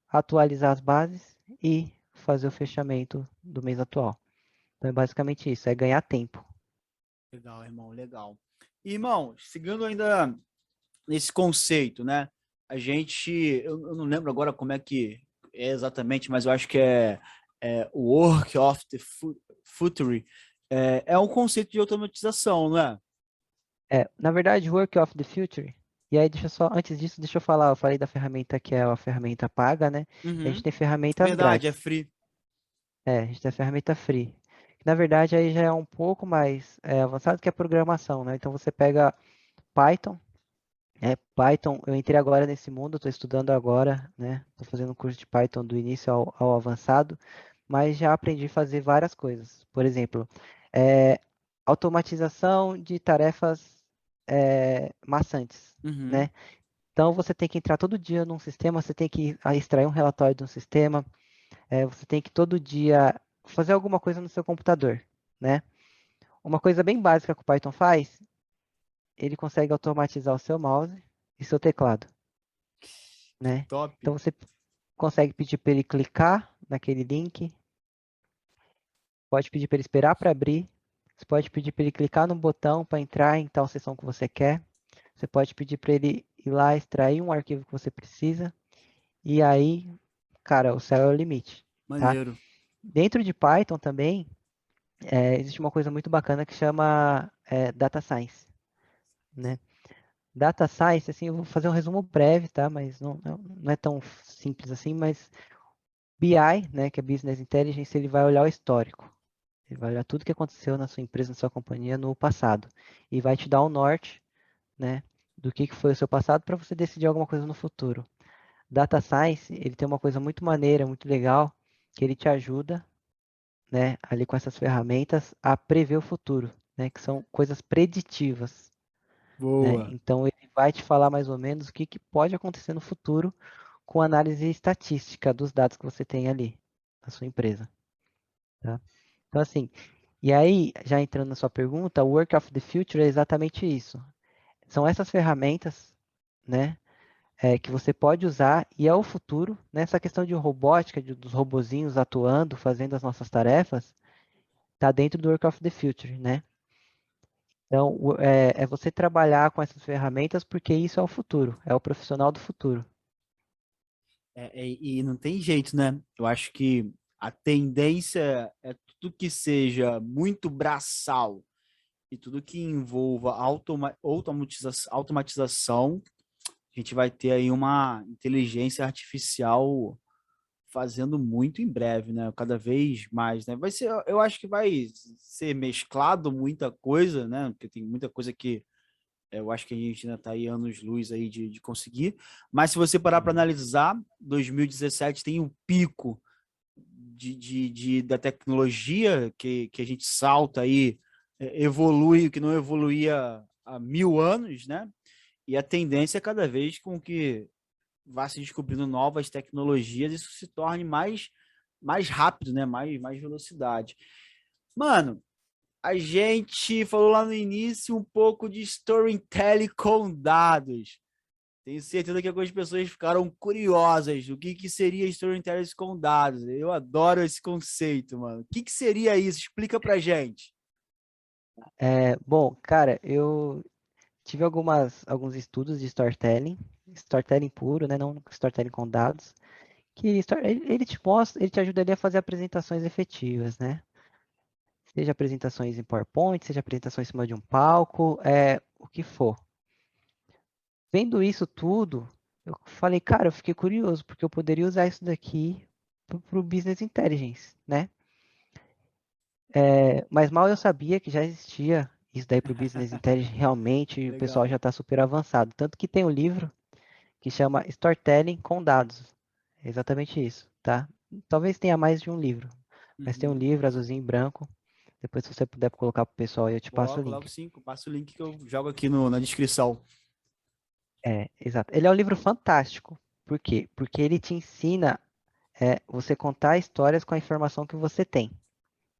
atualizar as bases e fazer o fechamento do mês atual. Então é basicamente isso, é ganhar tempo. Legal, irmão, legal. E, irmão, seguindo ainda nesse conceito, né? A gente, eu não lembro agora como é que é exatamente, mas eu acho que é o Work of the Future. É um conceito de automatização, não é? Na verdade, Work of the Future. E aí, deixa eu só, antes disso, deixa eu falar, eu falei da ferramenta que é a ferramenta paga, né? A gente Uhum. tem ferramentas Verdade, é grátis. free. A gente tem a ferramenta free. Na verdade, aí já é um pouco mais avançado que a programação, né? Então você pega Python. Python, eu entrei agora nesse mundo, estou estudando agora, né? Estou fazendo um curso de Python do início ao avançado, mas já aprendi a fazer várias coisas. Por exemplo, é, automatização de tarefas maçantes, Uhum. né? Então você tem que entrar todo dia num sistema, você tem que extrair um relatório de um sistema, você tem que todo dia fazer alguma coisa no seu computador, né? Uma coisa bem básica que o Python faz, ele consegue automatizar o seu mouse e seu teclado, Que né? top. Então você consegue pedir para ele clicar naquele link, pode pedir para ele esperar para abrir, você pode pedir para ele clicar no botão para entrar em tal seção que você quer, você pode pedir para ele ir lá extrair um arquivo que você precisa, e aí, cara, o céu é o limite, tá? Maneiro. Dentro de Python também, existe uma coisa muito bacana que chama Data Science, né? Data Science, assim, eu vou fazer um resumo breve, tá? Mas não é tão simples assim, mas BI, né, que é Business Intelligence, ele vai olhar o histórico. Ele vai olhar tudo que aconteceu na sua empresa, na sua companhia no passado. E vai te dar o norte, né, do que foi o seu passado para você decidir alguma coisa no futuro. Data Science, ele tem uma coisa muito maneira, muito legal, que ele te ajuda, né, ali com essas ferramentas a prever o futuro, né, que são coisas preditivas, né? Boa. Então ele vai te falar mais ou menos o que pode acontecer no futuro com análise estatística dos dados que você tem ali na sua empresa, tá? Então assim, e aí, já entrando na sua pergunta, o Work of the Future é exatamente isso. São essas ferramentas, né, que você pode usar e é o futuro, nessa questão de robótica, dos robozinhos atuando, fazendo as nossas tarefas, está dentro do Work of the Future, né? Então, é você trabalhar com essas ferramentas porque isso é o futuro, é o profissional do futuro. E não tem jeito, né? Eu acho que a tendência é tudo que seja muito braçal e tudo que envolva automatização a gente vai ter aí uma inteligência artificial fazendo muito em breve, né? Cada vez mais, né? Vai ser, eu acho que vai ser mesclado muita coisa, né? Porque tem muita coisa que eu acho que a gente ainda está aí anos-luz aí de conseguir. Mas se você parar para analisar, 2017 tem um pico da tecnologia que a gente salta aí, evolui, que não evoluía há 1000 anos, né? E a tendência é cada vez com que vá se descobrindo novas tecnologias, isso se torne mais rápido, né? Mais velocidade. Mano, a gente falou lá no início um pouco de storytelling com dados. Tenho certeza que algumas pessoas ficaram curiosas do que seria storytelling com dados. Eu adoro esse conceito, mano. O que seria isso? Explica pra gente. Bom, cara, eu tive alguns estudos de storytelling puro, né? Não storytelling com dados, que ele te mostra, ele te ajuda ali a fazer apresentações efetivas, né? Seja apresentações em PowerPoint, seja apresentações em cima de um palco, o que for. Vendo isso tudo, eu falei, cara, eu fiquei curioso, porque eu poderia usar isso daqui para o Business Intelligence, né? Mas mal eu sabia que já existia isso daí para o Business Intelligence, realmente o pessoal Legal. já está super avançado. Tanto que tem um livro que chama Storytelling com Dados. É exatamente isso, tá? Talvez tenha mais de um livro, mas tem um Uhum. livro azulzinho e branco. Depois, se você puder colocar para o pessoal, eu te passo o Coloco link. sim, passo o link que eu jogo aqui na descrição. Exato. Ele é um livro fantástico. Por quê? Porque ele te ensina você contar histórias com a informação que você tem,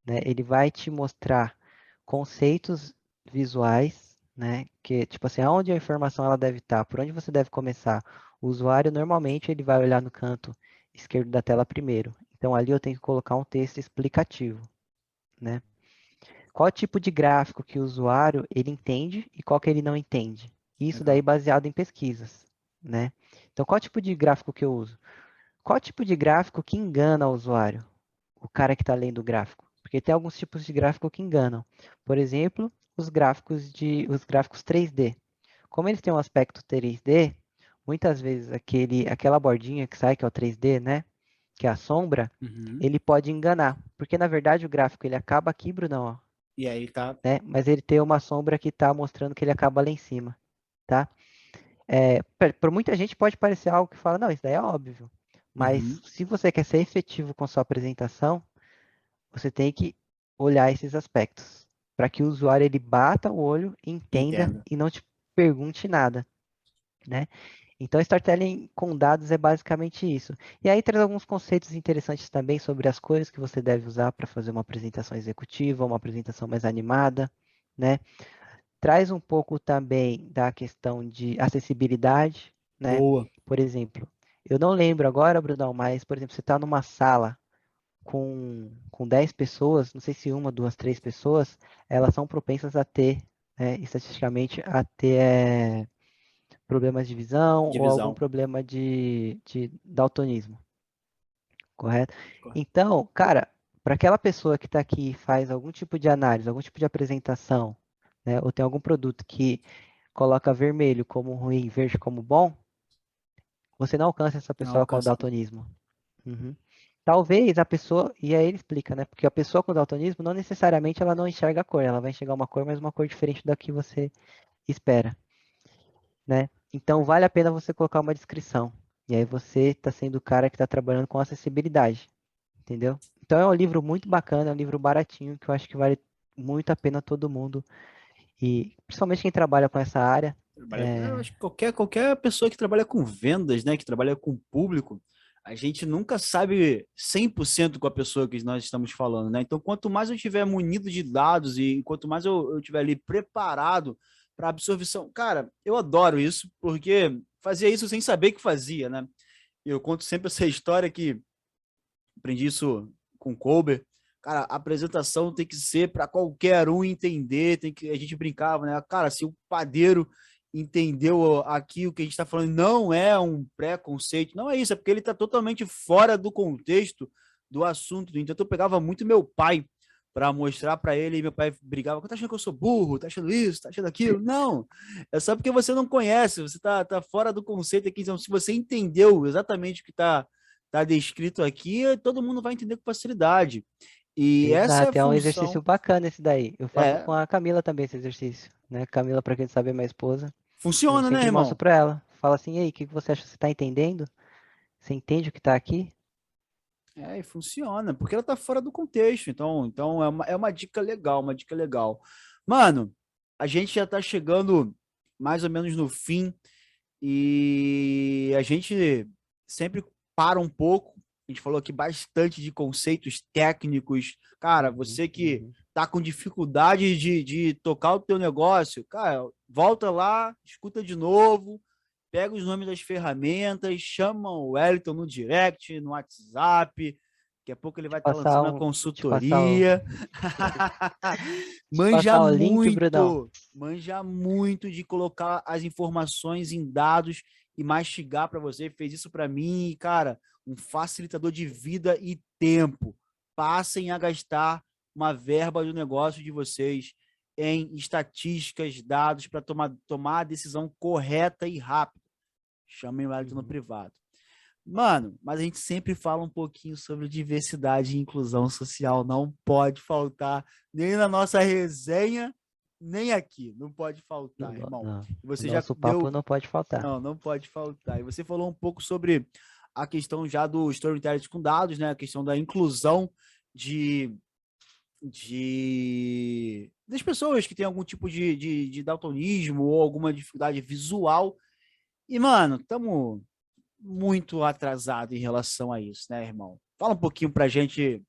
né? Ele vai te mostrar conceitos visuais, né? Que, tipo assim, aonde a informação ela deve estar, por onde você deve começar. O usuário, normalmente, ele vai olhar no canto esquerdo da tela primeiro. Então, ali eu tenho que colocar um texto explicativo, né? Qual tipo de gráfico que o usuário ele entende e qual que ele não entende? Isso daí Legal. baseado em pesquisas, né? Então, qual tipo de gráfico que eu uso? Qual tipo de gráfico que engana o usuário? O cara que está lendo o gráfico? Porque tem alguns tipos de gráfico que enganam. Por exemplo, os gráficos 3D. Como eles têm um aspecto 3D, muitas vezes aquela bordinha que sai, que é o 3D, né? Que é a sombra, Uhum. ele pode enganar. Porque na verdade o gráfico ele acaba aqui, Brunão, ó, E aí tá. né? Mas ele tem uma sombra que está mostrando que ele acaba lá em cima, tá? Para muita gente pode parecer algo que fala, não, isso daí é óbvio. Mas Uhum. se você quer ser efetivo com sua apresentação, você tem que olhar esses aspectos para que o usuário ele bata o olho, entenda Entendo. e não te pergunte nada, né? Então, storytelling com dados é basicamente isso. E aí traz alguns conceitos interessantes também sobre as cores que você deve usar para fazer uma apresentação executiva, uma apresentação mais animada, né? Traz um pouco também da questão de acessibilidade, né? Boa. Por exemplo, eu não lembro agora, Brunão, mas, por exemplo, você está numa sala com 10 pessoas, não sei se uma, duas, três pessoas, elas são propensas a ter, estatisticamente, a ter problemas de visão ou algum Divisão. problema de daltonismo, correto? Então, cara, para aquela pessoa que está aqui e faz algum tipo de análise, algum tipo de apresentação, né, ou tem algum produto que coloca vermelho como ruim, verde como bom, você não alcança essa Não pessoa com alcança. daltonismo. Uhum. Talvez a pessoa, e aí ele explica, né? Porque a pessoa com daltonismo não necessariamente ela não enxerga a cor, ela vai enxergar uma cor, mas uma cor diferente da que você espera, né? Então vale a pena você colocar uma descrição. E aí você está sendo o cara que está trabalhando com acessibilidade, entendeu? Então é um livro muito bacana, é um livro baratinho que eu acho que vale muito a pena todo mundo e principalmente quem trabalha com essa área. Eu É, acho que qualquer pessoa que trabalha com vendas, né, que trabalha com público, a gente nunca sabe 100% com a pessoa que nós estamos falando, né? Então, quanto mais eu tiver munido de dados e quanto mais eu tiver ali preparado para absorção, cara, eu adoro isso, porque fazia isso sem saber que fazia, né? Eu conto sempre essa história que aprendi isso com o Colber. Cara, a apresentação tem que ser para qualquer um entender, tem que a gente brincava, né? Cara, se o padeiro entendeu aqui o que a gente está falando, não é um preconceito, não é isso, é porque ele está totalmente fora do contexto do assunto. Então eu pegava muito meu pai, para mostrar para ele, e meu pai brigava, tá achando que eu sou burro, tá achando isso, tá achando aquilo? Não, é só porque você não conhece, você tá fora do conceito aqui, então se você entendeu exatamente o que tá descrito aqui, todo mundo vai entender com facilidade. E essa é a Exato, é um exercício função, bacana esse daí. Eu faço é, com a Camila também esse exercício, né? Camila, para quem sabe, é minha esposa. Eu funciona, né, sempre mostro irmão? para ela. Fala assim, e aí, o que você acha? Você tá entendendo? Você entende o que tá aqui? É, e funciona, porque ela tá fora do contexto. Então é uma dica legal, uma dica legal. Mano, a gente já tá chegando mais ou menos no fim e a gente sempre para um pouco. A gente falou aqui bastante de conceitos técnicos. Cara, Uhum, você que uhum. tá com dificuldade de tocar o teu negócio, cara, volta lá, escuta de novo, pega os nomes das ferramentas, chama o Wellington no direct, no WhatsApp. Daqui a pouco ele vai estar lançando a Vou te passar o, consultoria. te passar o link, Brunão. Manja muito de colocar as informações em dados e mastigar para você. Fez isso para mim, e, cara, um facilitador de vida e tempo. Passem a gastar uma verba do negócio de vocês em estatísticas, dados para tomar a decisão correta e rápida. Chamem o Wellington no Uhum. privado. Mano, mas a gente sempre fala um pouquinho sobre diversidade e inclusão social. Não pode faltar, nem na nossa resenha, nem aqui. Não pode faltar, irmão. Não. E O você já nosso papo deu. não pode faltar. Não, não pode faltar. E você falou um pouco sobre a questão já do storytelling com dados, né? A questão da inclusão de, das pessoas que têm algum tipo de daltonismo ou alguma dificuldade visual. E, mano, estamos muito atrasado em relação a isso, né, irmão? Fala um pouquinho pra gente.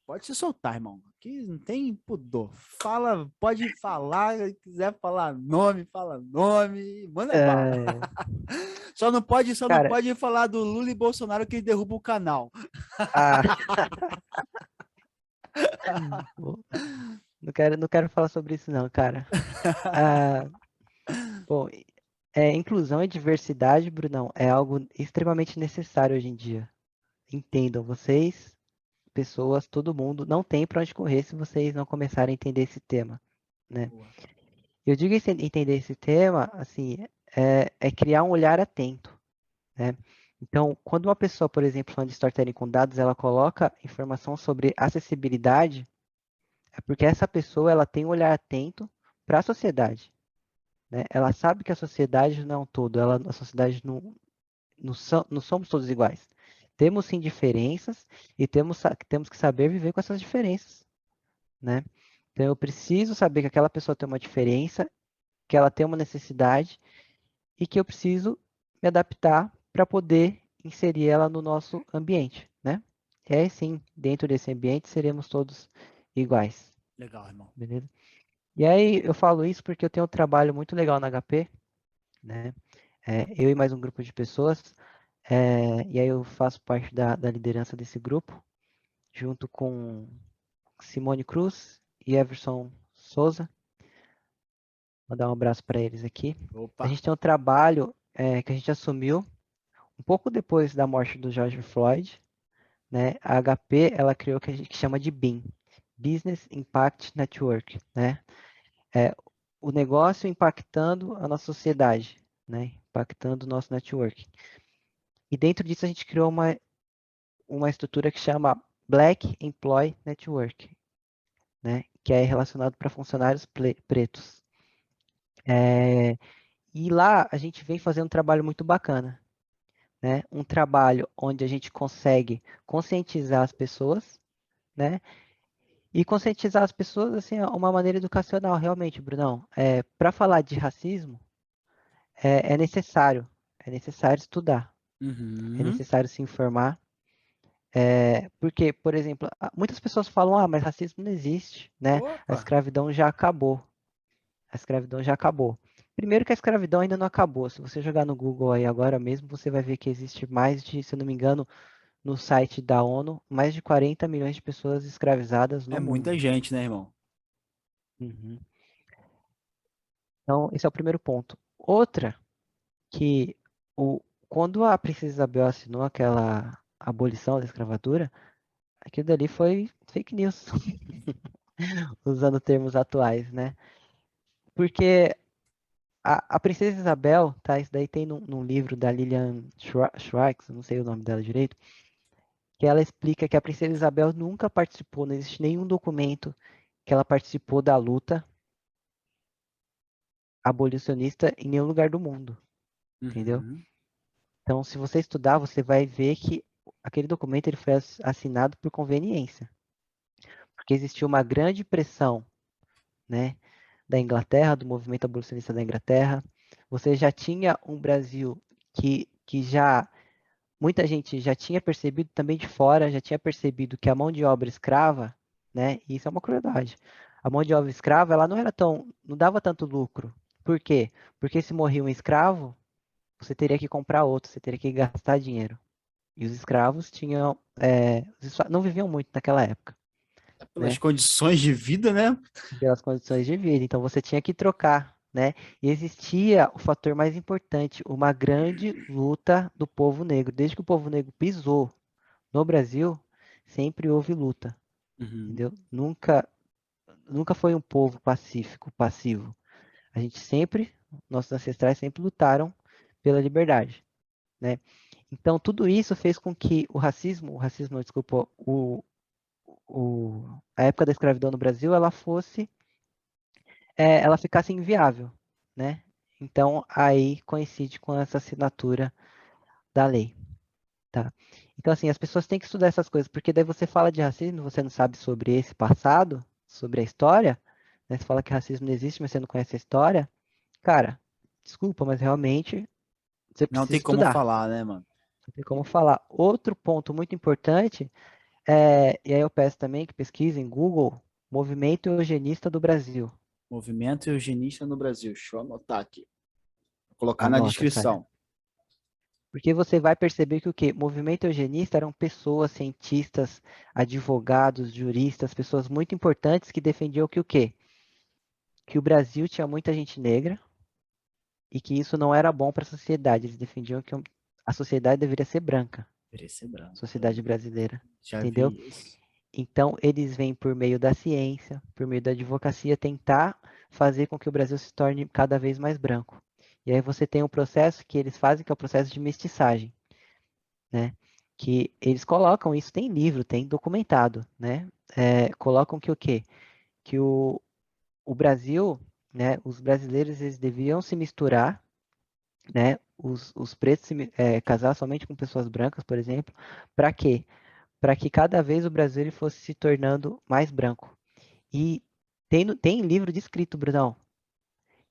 Pode se soltar, irmão. Aqui não tem pudor. Fala, pode falar, se quiser falar nome, fala nome, manda bala. É, Só não cara, pode falar do Lula e Bolsonaro que ele derruba o canal. ah, não quero falar sobre isso não, cara. Ah, bom, inclusão e diversidade, Brunão, é algo extremamente necessário hoje em dia. Entendam, vocês, pessoas, todo mundo, não tem para onde correr se vocês não começarem a entender esse tema, né? Boa. Eu digo entender esse tema, assim, é criar um olhar atento, né? Então, quando uma pessoa, por exemplo, falando de storytelling com dados, ela coloca informação sobre acessibilidade, é porque essa pessoa ela tem um olhar atento para a sociedade, né? Ela sabe que a sociedade não é um todo, a sociedade não somos todos iguais. Temos sim diferenças e temos que saber viver com essas diferenças, né? Então eu preciso saber que aquela pessoa tem uma diferença, que ela tem uma necessidade e que eu preciso me adaptar para poder inserir ela no nosso ambiente, né? E aí sim, dentro desse ambiente seremos todos iguais, Legal, irmão. beleza? E aí eu falo isso porque eu tenho um trabalho muito legal na HP, né? Eu e mais um grupo de pessoas, e aí eu faço parte da liderança desse grupo, junto com Simone Cruz e Everson Souza. Vou dar um abraço para eles aqui. A Opa. gente tem um trabalho que a gente assumiu um pouco depois da morte do George Floyd, né? A HP ela criou o que a gente chama de BIM, Business Impact Network, né? É, o negócio impactando a nossa sociedade, né? Impactando o nosso network. E dentro disso a gente criou uma estrutura que chama Black Employee Network, né? Que é relacionado para funcionários pretos. É, e lá a gente vem fazendo um trabalho muito bacana, né? Um trabalho onde a gente consegue conscientizar as pessoas, né? E conscientizar as pessoas, assim, é uma maneira educacional, realmente, Brunão. Para falar de racismo, é necessário, é necessário estudar, é Uhum. necessário se informar. Porque, por exemplo, muitas pessoas falam, mas racismo não existe, né? A Opa. escravidão já acabou. A escravidão já acabou. Primeiro que a escravidão ainda não acabou. Se você jogar no Google aí agora mesmo, você vai ver que existe mais de, se eu não me engano, no site da ONU, mais de 40 milhões de pessoas escravizadas É no muita mundo. gente, né, irmão? Uhum. Então, esse é o primeiro ponto. Outra, que quando a Princesa Isabel assinou aquela abolição da escravatura, aquilo dali foi fake news, usando termos atuais, né? Porque a Princesa Isabel, tá? Isso daí tem num livro da Lilian Schwartz, não sei o nome dela direito, que ela explica que a Princesa Isabel nunca participou, não existe nenhum documento que ela participou da luta abolicionista em nenhum lugar do mundo, entendeu? Uhum, Então, se você estudar, você vai ver que aquele documento ele foi assinado por conveniência, porque existiu uma grande pressão, né, da Inglaterra, do movimento abolicionista da Inglaterra. Você já tinha um Brasil que já muita gente já tinha percebido também de fora, já tinha percebido que a mão de obra escrava, né, e isso é uma crueldade. A mão de obra escrava, ela não dava tanto lucro. Por quê? Porque se morria um escravo, você teria que comprar outro, você teria que gastar dinheiro. E os escravos tinham, não viviam muito naquela época, pelas né? condições de vida, né? Pelas condições de vida. Então você tinha que trocar, né? E existia o fator mais importante, uma grande luta do povo negro. Desde que o povo negro pisou no Brasil, sempre houve luta, Uhum. entendeu? Nunca foi um povo pacífico, passivo. A gente sempre, nossos ancestrais sempre lutaram pela liberdade, né? Então tudo isso fez com que o racismo, não, desculpa, a época da escravidão no Brasil, ela ficasse inviável, né? Então aí coincide com essa assinatura da lei, tá? Então assim, as pessoas têm que estudar essas coisas, porque daí você fala de racismo, você não sabe sobre esse passado, sobre a história, né? Você fala que racismo não existe, mas você não conhece a história, cara, desculpa, mas realmente você Não precisa tem como estudar. falar, né, mano? Não tem como falar. Outro ponto muito importante e aí eu peço também que pesquisem Google, Movimento Eugenista do Brasil. Movimento eugenista no Brasil. Deixa eu anotar aqui. Vou colocar na Anota, cara. descrição. Porque você vai perceber que o quê? Movimento eugenista eram pessoas, cientistas, advogados, juristas, pessoas muito importantes que defendiam que o quê? Que o Brasil tinha muita gente negra e que isso não era bom para a sociedade. Eles defendiam que a sociedade deveria ser branca, Merecer a branco. sociedade brasileira, Já entendeu? vi isso. Então, eles vêm por meio da ciência, por meio da advocacia, tentar fazer com que o Brasil se torne cada vez mais branco. E aí você tem um processo que eles fazem, que é o processo de mestiçagem, né? Que eles colocam, isso tem livro, tem documentado, né? Colocam que o quê? Que o Brasil, né? Os brasileiros, eles deviam se misturar, né? Os pretos casar somente com pessoas brancas, por exemplo. Para quê? Para que cada vez o Brasil ele fosse se tornando mais branco. E tem livro descrito, Brunão,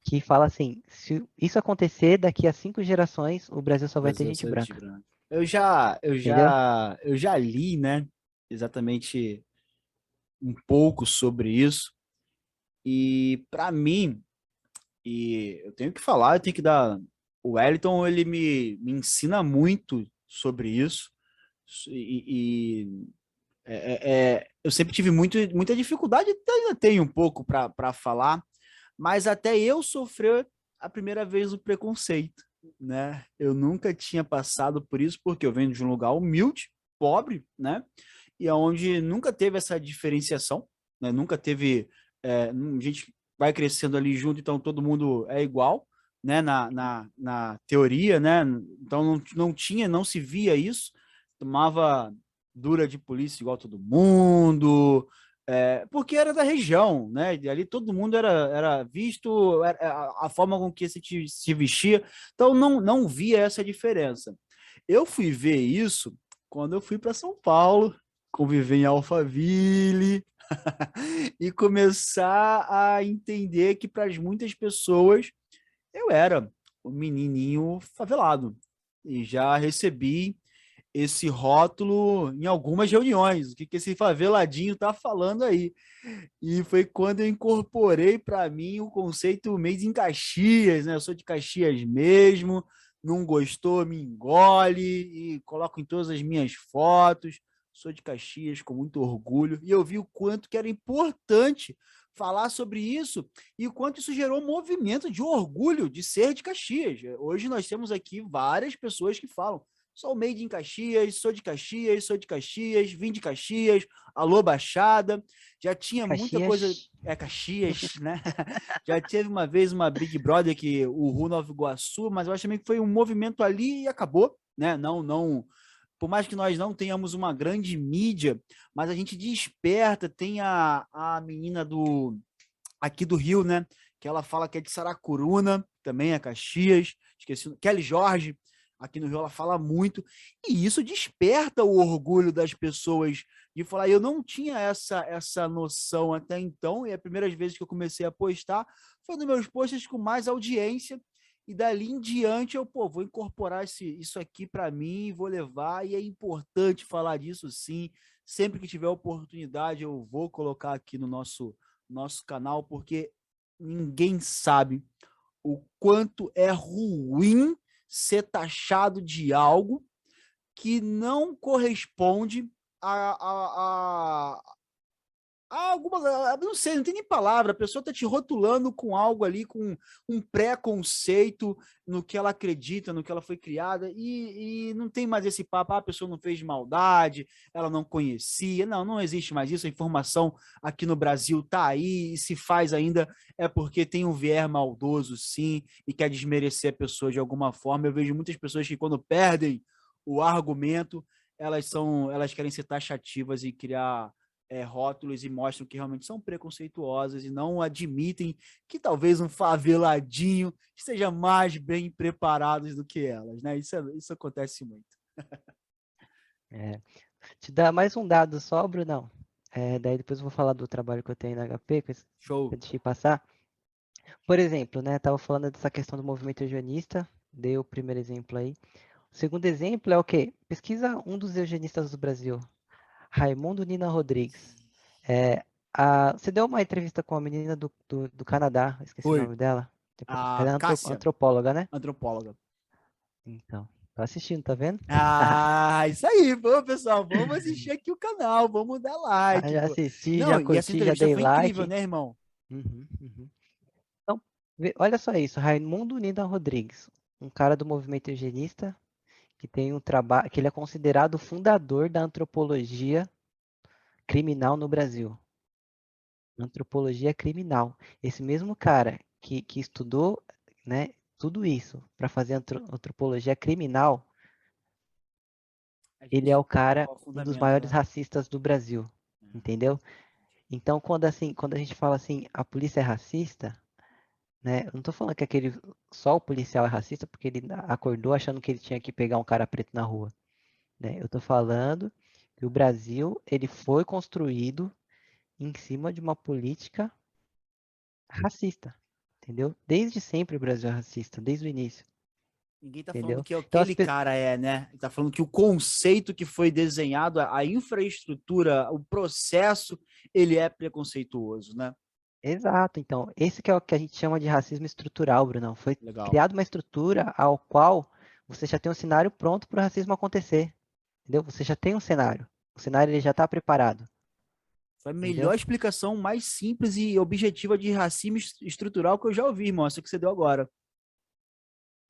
que fala assim: se isso acontecer daqui a 5 gerações, o Brasil só O vai ter Brasil gente só de branca. branco. Entendeu? Eu já li, né? Exatamente um pouco sobre isso. E para mim, e eu tenho que falar, eu tenho que dar. O Wellington, ele me ensina muito sobre isso. E eu sempre tive muita dificuldade, ainda tenho um pouco para falar, mas até eu sofri a primeira vez o preconceito, né? Eu nunca tinha passado por isso, porque eu venho de um lugar humilde, pobre, né? E onde nunca teve essa diferenciação, né? Nunca teve. A gente vai crescendo ali junto, então todo mundo é igual, né? Na teoria, né? Então não se via isso. Tomava dura de polícia igual todo mundo, porque era da região, né? E ali todo mundo era visto, a forma com que se vestia, então não via essa diferença. Eu fui ver isso quando eu fui para São Paulo, conviver em Alphaville e começar a entender que para muitas pessoas eu era um menininho favelado e já recebi esse rótulo em algumas reuniões. O que esse faveladinho tá falando aí? E foi quando eu incorporei para mim o conceito Made in Caxias, né? Eu sou de Caxias mesmo, não gostou, me engole e coloco em todas as minhas fotos. Sou de Caxias com muito orgulho e eu vi o quanto que era importante falar sobre isso e o quanto isso gerou um movimento de orgulho de ser de Caxias. Hoje nós temos aqui várias pessoas que falam Sou made em Caxias, sou de Caxias, sou de Caxias, vim de Caxias, alô Baixada, já tinha muita coisa, Caxias. Caxias, né? Já teve uma vez uma Big Brother que o Ru Nova Iguaçu, mas eu acho também que foi um movimento ali e acabou, né? Não, por mais que nós não tenhamos uma grande mídia, mas a gente desperta, tem a menina aqui do Rio, né? Que ela fala que é de Saracuruna, também é Caxias, esqueci, Kelly Jorge, aqui no Rio ela fala muito, e isso desperta o orgulho das pessoas de falar, eu não tinha essa noção até então, e as primeiras vezes que eu comecei a postar foi nos meus posts com mais audiência, e dali em diante eu, pô, vou incorporar isso aqui para mim, vou levar, e é importante falar disso sim, sempre que tiver oportunidade eu vou colocar aqui no nosso canal, porque ninguém sabe o quanto é ruim ser taxado de algo que não corresponde a alguma, não sei, não tem nem palavra, a pessoa está te rotulando com algo ali, com um preconceito no que ela acredita, no que ela foi criada, e não tem mais esse papo, a pessoa não fez maldade, ela não conhecia, não existe mais isso, a informação aqui no Brasil está aí, e se faz ainda é porque tem um viés maldoso, sim, e quer desmerecer a pessoa de alguma forma. Eu vejo muitas pessoas que quando perdem o argumento, elas querem ser taxativas e criar rótulos e mostram que realmente são preconceituosas e não admitem que talvez um faveladinho esteja mais bem preparado do que elas, né? Isso acontece muito. É. Te dar mais um dado só, Brunão. Daí depois eu vou falar do trabalho que eu tenho na HP, que eu Show. deixei passar. Por exemplo, né, tava falando dessa questão do movimento eugenista, dei o primeiro exemplo aí. O segundo exemplo é o quê? Pesquisa um dos eugenistas do Brasil, Raimundo Nina Rodrigues. Você deu uma entrevista com a menina do Canadá, esqueci o Oi. nome dela. A Ela é Cássia, antropóloga, né? antropóloga. Então, tô assistindo, tá vendo? Isso aí, pô, pessoal, vamos assistir aqui o canal, vamos dar like, Já pô. assisti, já Não, e essa curti, já entrevista dei foi incrível, like. né, irmão? Uhum, uhum. Então, olha só isso, Raimundo Nina Rodrigues, um cara do movimento eugenista que tem um trabalho, que ele é considerado o fundador da antropologia criminal no Brasil. Antropologia criminal. Esse mesmo cara que estudou, né, tudo isso para fazer antropologia criminal, A ele é gente o cara, dá o um dos fundamento, maiores né? racistas do Brasil, entendeu? Então, quando a gente fala assim, a polícia é racista, né? Eu não tô falando que só o policial é racista porque ele acordou achando que ele tinha que pegar um cara preto na rua, né? Eu tô falando que o Brasil, ele foi construído em cima de uma política racista, entendeu? Desde sempre o Brasil é racista, desde o início, Ninguém tá falando entendeu? que Então aquele cara né? Tá falando que o conceito que foi desenhado, a infraestrutura, o processo, ele é preconceituoso, né? exato, então, esse que é o que a gente chama de racismo estrutural, Brunão. Foi Legal. criada uma estrutura ao qual você já tem um cenário pronto para o racismo acontecer, entendeu? Você já tem um cenário, o cenário ele já está preparado, Foi a melhor entendeu? explicação mais simples e objetiva de racismo estrutural que eu já ouvi, irmão. Essa que você deu agora.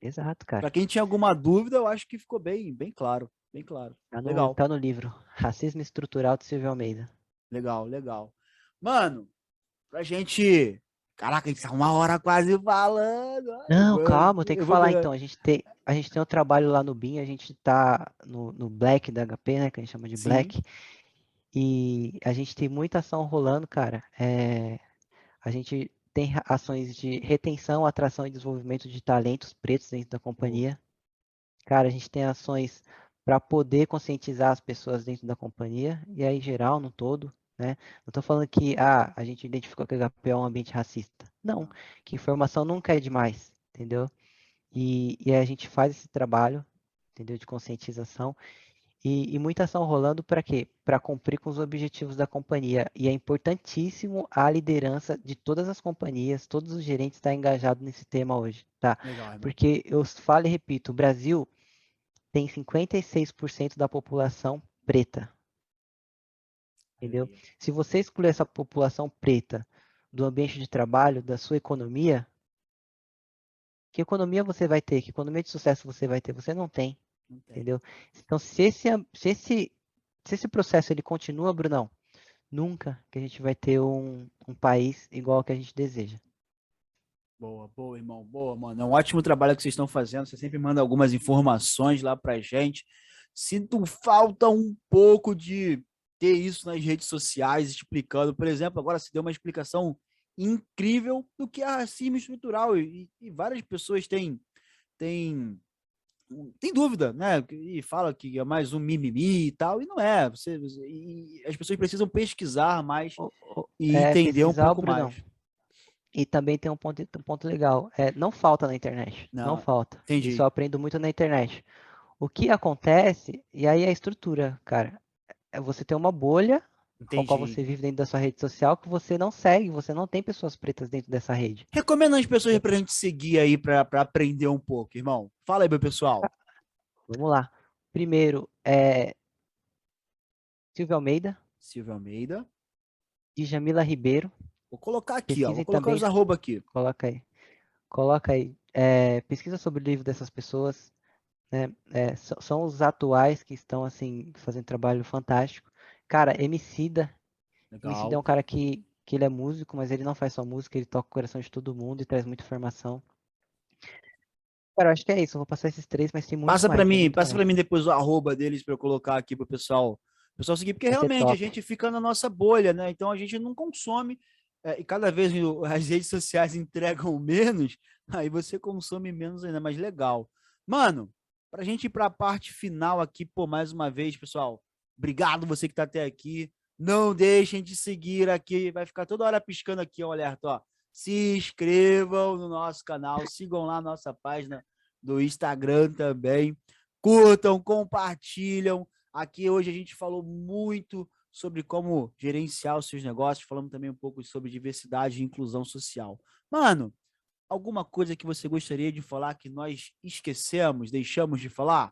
Exato, Para cara. quem tinha alguma dúvida, eu acho que ficou bem claro. Bem claro. Legal, Tá no livro, Racismo Estrutural de Silvio Almeida. legal. Mano, pra gente. Caraca, a gente tá uma hora quase falando. Não, calma, eu tenho que Eu vou falar pegar. então. A gente tem um trabalho lá no BIM, a gente tá no Black da HP, né, que a gente chama de Sim. Black, e a gente tem muita ação rolando, cara. A gente tem ações de retenção, atração e desenvolvimento de talentos pretos dentro da Pô, companhia. Cara, a gente tem ações para poder conscientizar as pessoas dentro da companhia, e aí em geral, no todo, né? Não estou falando que a gente identificou que o HP é um ambiente racista. Não, não. que informação nunca é demais, entendeu? E a gente faz esse trabalho, entendeu? De conscientização. E muita ação rolando para quê? Para cumprir com os objetivos da companhia. E é importantíssimo a liderança de todas as companhias, todos os gerentes estar engajados nesse tema hoje, tá? Legal, irmão. Porque eu falo e repito, o Brasil tem 56% da população preta, Olha entendeu? aí. Se você excluir essa população preta do ambiente de trabalho, da sua economia, que economia você vai ter? Que economia de sucesso você vai ter? Você não tem. Não tem. entendeu? Então, se esse processo ele continua, Brunão, nunca que a gente vai ter um país igual ao que a gente deseja. Boa, boa, irmão. Boa, mano. É um ótimo trabalho que vocês estão fazendo. Você sempre manda algumas informações lá pra gente. Sinto falta um pouco de ter isso nas redes sociais, explicando. Por exemplo, agora você deu uma explicação incrível do que é racismo estrutural. E várias pessoas têm dúvida, né? E fala que é mais um mimimi e tal. E não é. E as pessoas precisam pesquisar mais e É entender um pesquisar, pouco Brunão. mais. E também tem um ponto legal. Não falta na internet. Não Não, falta. Isso eu entendi. aprendo muito na internet. O que acontece, e aí é a estrutura, cara. É você ter uma bolha com a qual Entendi. você vive dentro da sua rede social que você não segue, você não tem pessoas pretas dentro dessa rede. Recomenda as pessoas Entendeu? pra gente seguir aí pra aprender um pouco, irmão. Fala aí, meu pessoal. Vamos lá. Primeiro, Silvio Almeida, Silvio Almeida. Djamila Ribeiro. Vou colocar aqui, ó. Vou Pesquise colocar também, os arroba aqui. coloca aí. Coloca aí. Pesquisa sobre o livro dessas pessoas, né? São os atuais que estão, assim, fazendo trabalho fantástico. Cara, Emicida. Emicida é Legal. um cara que ele é músico, mas ele não faz só música, ele toca o coração de todo mundo e traz muita informação. Cara, eu acho que é isso. Eu vou passar esses três, mas tem muito Passa para mais. mim depois o arroba deles para eu colocar aqui pro pessoal, o pessoal seguir, porque Vai ser realmente a top. gente fica na nossa bolha, né? Então a gente não consome e cada vez as redes sociais entregam menos, aí você consome menos ainda, mas legal. Mano, pra gente ir para a parte final aqui, pô, mais uma vez, pessoal, obrigado você que tá até aqui. Não deixem de seguir aqui, vai ficar toda hora piscando aqui o alerta, ó. Se inscrevam no nosso canal, sigam lá a nossa página do Instagram também. Curtam, compartilham. Aqui hoje a gente falou muito sobre como gerenciar os seus negócios, falamos também um pouco sobre diversidade e inclusão social. Mano, alguma coisa que você gostaria de falar que nós esquecemos, deixamos de falar?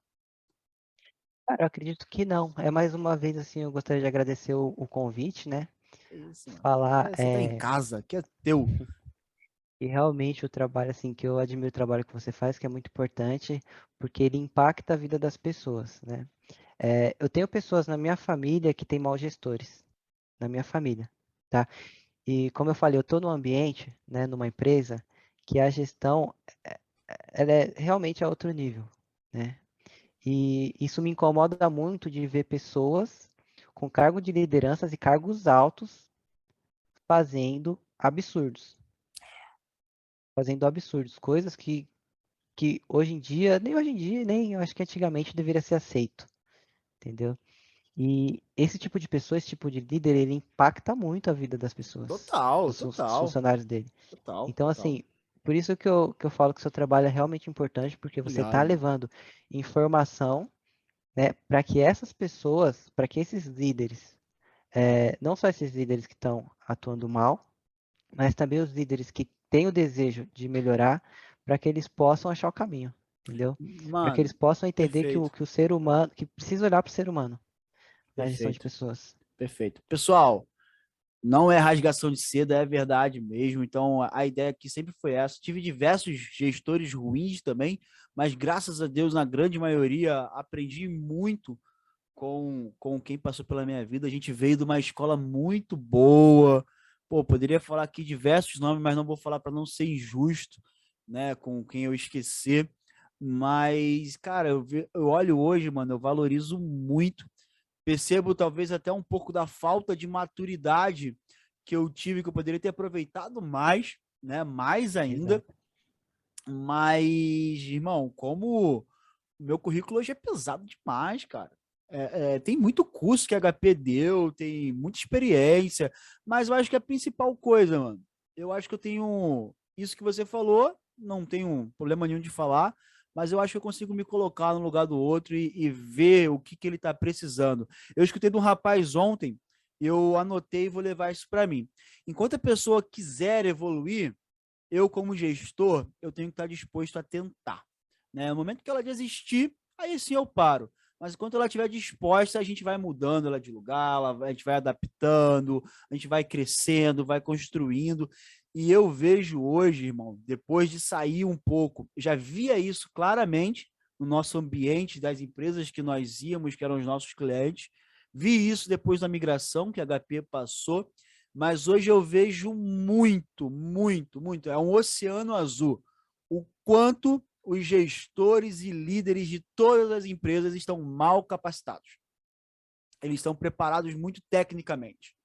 Cara, eu acredito que não. É mais uma vez assim, eu gostaria de agradecer o convite, né? É isso, mano. Falar Você tá em casa, que é teu. que realmente o trabalho, assim, que eu admiro o trabalho que você faz, que é muito importante, porque ele impacta a vida das pessoas, né? Eu tenho pessoas na minha família que têm maus gestores, na minha família, tá? E como eu falei, eu estou num ambiente, né, numa empresa, que a gestão, ela é realmente a outro nível, né? E isso me incomoda muito de ver pessoas com cargo de lideranças e cargos altos fazendo absurdos, coisas que hoje em dia, nem eu acho que antigamente deveria ser aceito, entendeu? E esse tipo de pessoa, esse tipo de líder, ele impacta muito a vida das pessoas, Total, dos total, funcionários dele. total, Então, total. assim, por isso que eu falo que o seu trabalho é realmente importante, porque você Obrigado, está mano. levando informação, né, para que essas pessoas, para que esses líderes, não só esses líderes que estão atuando mal, mas também os líderes que têm o desejo de melhorar, para que eles possam achar o caminho, entendeu? Para que eles Mano, possam entender perfeito, que o ser humano, que precisa olhar para o ser humano na gestão de perfeito, pessoas. perfeito. Pessoal, não é rasgação de seda, é verdade mesmo. Então, a ideia aqui sempre foi essa. Tive diversos gestores ruins também, mas graças a Deus, na grande maioria, aprendi muito com quem passou pela minha vida. A gente veio de uma escola muito boa. Pô, poderia falar aqui diversos nomes, mas não vou falar para não ser injusto, né, com quem eu esquecer. Mas, cara, eu olho hoje, mano, eu valorizo muito. Percebo talvez até um pouco da falta de maturidade que eu tive, que eu poderia ter aproveitado mais, né? Mais ainda. Exato. Mas, irmão, como o meu currículo hoje é pesado demais, cara. Tem muito curso que a HP deu, tem muita experiência, mas eu acho que é a principal coisa, mano. Eu acho que eu tenho isso que você falou, não tenho problema nenhum de falar, mas eu acho que eu consigo me colocar no lugar do outro e ver o que ele tá precisando. Eu escutei de um rapaz ontem, eu anotei e vou levar isso para mim. Enquanto a pessoa quiser evoluir, eu, como gestor, eu tenho que estar disposto a tentar. Né? No momento que ela desistir, aí sim eu paro. Mas enquanto ela estiver disposta, a gente vai mudando ela de lugar, a gente vai adaptando, a gente vai crescendo, vai construindo. E eu vejo hoje, irmão, depois de sair um pouco, já via isso claramente no nosso ambiente das empresas que nós íamos, que eram os nossos clientes. Vi isso depois da migração que a HP passou, mas hoje eu vejo muito, muito, muito. É um oceano azul. O quanto os gestores e líderes de todas as empresas estão mal capacitados. Eles estão preparados muito tecnicamente,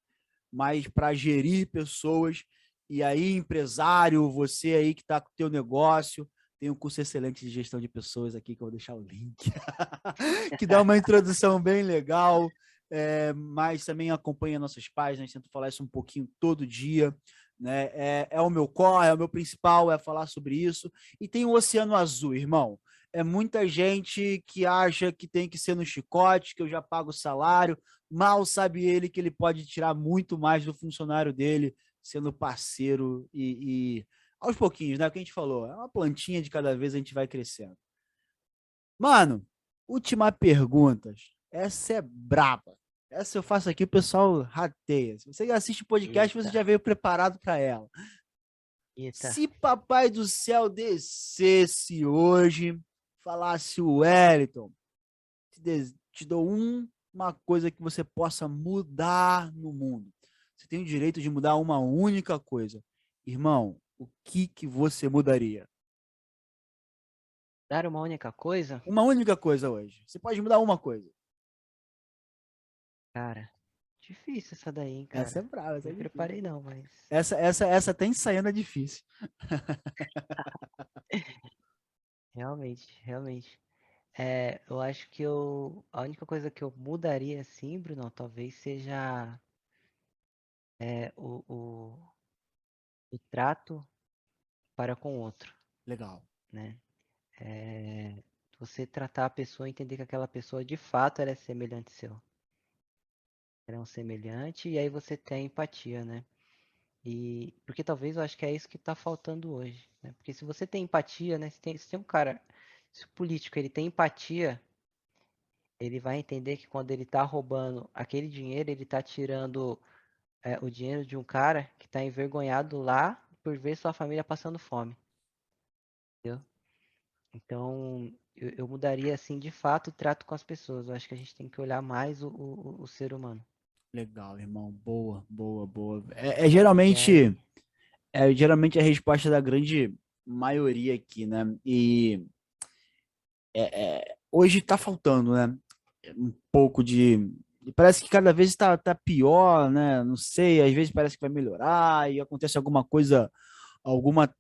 mas para gerir pessoas. E aí, empresário, você aí que está com o teu negócio, tem um curso excelente de gestão de pessoas aqui, que eu vou deixar o link, que dá uma introdução bem legal, mas também acompanha nossas páginas, tento falar isso um pouquinho todo dia, né? É o meu core, é o meu principal, é falar sobre isso. E tem o Oceano Azul, irmão. É muita gente que acha que tem que ser no chicote, que eu já pago o salário, mal sabe ele que ele pode tirar muito mais do funcionário dele, sendo parceiro e aos pouquinhos, né? O que a gente falou, é uma plantinha de cada vez a gente vai crescendo. Mano, última pergunta. Essa é braba. Essa eu faço aqui, o pessoal rateia. Se você assiste o podcast, você Eita, já veio preparado para ela. eita. Se Papai do Céu descesse hoje, falasse o Wellington, te dou uma coisa que você possa mudar no mundo. Você tem o direito de mudar uma única coisa. Irmão, o que você mudaria? Dar uma única coisa? Uma única coisa hoje. Você pode mudar uma coisa. Cara, difícil essa daí, hein, Essa é cara. brava, essa é Me difícil. preparei não, mas... Essa até ensaiando é difícil. Realmente, realmente. Eu acho que a única coisa que eu mudaria, assim, Bruno, talvez seja o trato para com o outro, Legal. né? Você tratar a pessoa e entender que aquela pessoa de fato ela é semelhante seu. Ela é um semelhante e aí você tem empatia, né? E porque talvez eu acho que é isso que está faltando hoje, né? Porque se você tem empatia, né? Se tem um cara, se o político ele tem empatia, ele vai entender que quando ele está roubando aquele dinheiro, ele está tirando o dinheiro de um cara que está envergonhado lá por ver sua família passando fome, entendeu? Então, eu mudaria, assim, de fato, o trato com as pessoas. Eu acho que a gente tem que olhar mais o ser humano. Legal, irmão. Boa, boa, boa. E aí, Geralmente a resposta da grande maioria aqui, né? E hoje tá faltando, né? Um pouco de. Parece que cada vez tá pior, né? Não sei, às vezes parece que vai melhorar e acontece alguma coisa, alguma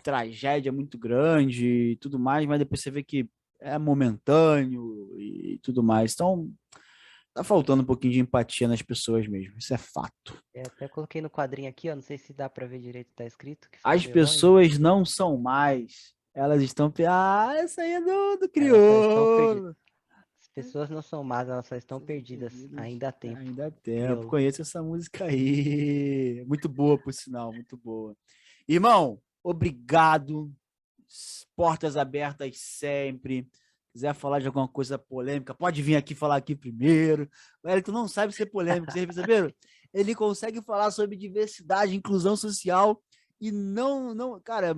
tragédia muito grande e tudo mais, mas depois você vê que é momentâneo e tudo mais. Então, tá faltando um pouquinho de empatia nas pessoas mesmo. Isso é fato. até coloquei no quadrinho aqui, ó, não sei se dá pra ver direito, tá escrito, que fica As meio longe. pessoas não são mais. Elas estão. Ah, essa aí é do Elas só estão perdidas. crioulo. As pessoas não são más, elas só estão Essas perdidas. perdidas. Ainda há tempo. Ainda há tempo. Crioulo. Conheço essa música aí. Muito boa, por sinal, muito boa. Irmão, obrigado. Portas abertas sempre. Quiser falar de alguma coisa polêmica, pode vir aqui falar aqui primeiro. O Elton não sabe ser polêmico, vocês perceberam? Ele consegue falar sobre diversidade, inclusão social e cara,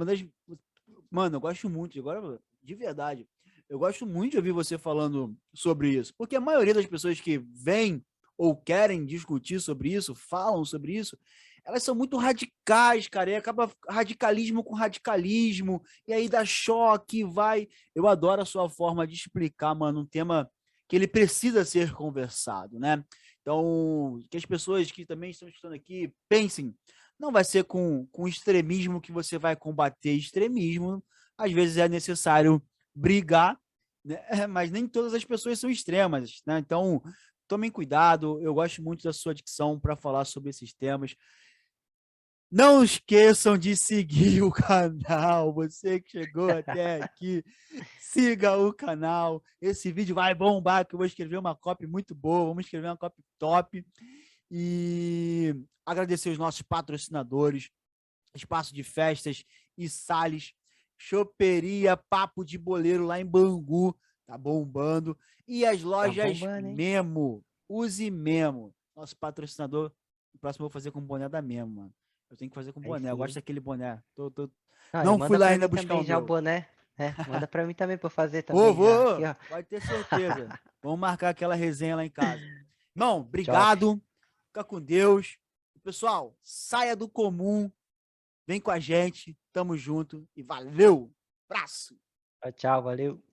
mano, eu gosto muito, agora, de verdade, eu gosto muito de ouvir você falando sobre isso, porque a maioria das pessoas que vêm ou querem discutir sobre isso, falam sobre isso, elas são muito radicais, cara, e acaba radicalismo com radicalismo, e aí dá choque, vai. Eu adoro a sua forma de explicar, mano, um tema que ele precisa ser conversado, né? Então, que as pessoas que também estão estudando aqui pensem, não vai ser com extremismo que você vai combater extremismo, às vezes é necessário brigar, né? Mas nem todas as pessoas são extremas, né? Então, tomem cuidado, eu gosto muito da sua dicção para falar sobre esses temas. Não esqueçam de seguir o canal. Você que chegou até aqui, siga o canal. Esse vídeo vai bombar, que eu vou escrever uma copy muito boa. Vamos escrever uma copy top. E agradecer os nossos patrocinadores, Espaço de Festas e Sales, Choperia Papo de Boleiro lá em Bangu, tá bombando. E as Tá lojas bombando, hein? Memo, Use Memo, nosso patrocinador. O próximo eu vou fazer com o boné da Memo, mano. Eu tenho que fazer com Aí boné, eu gosto sim. daquele boné. Não, e Não fui manda lá pra ainda mim buscar o também já o meu. boné. Manda pra mim também pra eu fazer Vou, também já. Aqui, vou, ó. pode ter certeza. Vamos marcar aquela resenha lá em casa. Irmão, Top. obrigado. Fica com Deus. Pessoal, saia do comum. Vem com a gente. Tamo junto e valeu. Abraço. Tchau, tchau, valeu.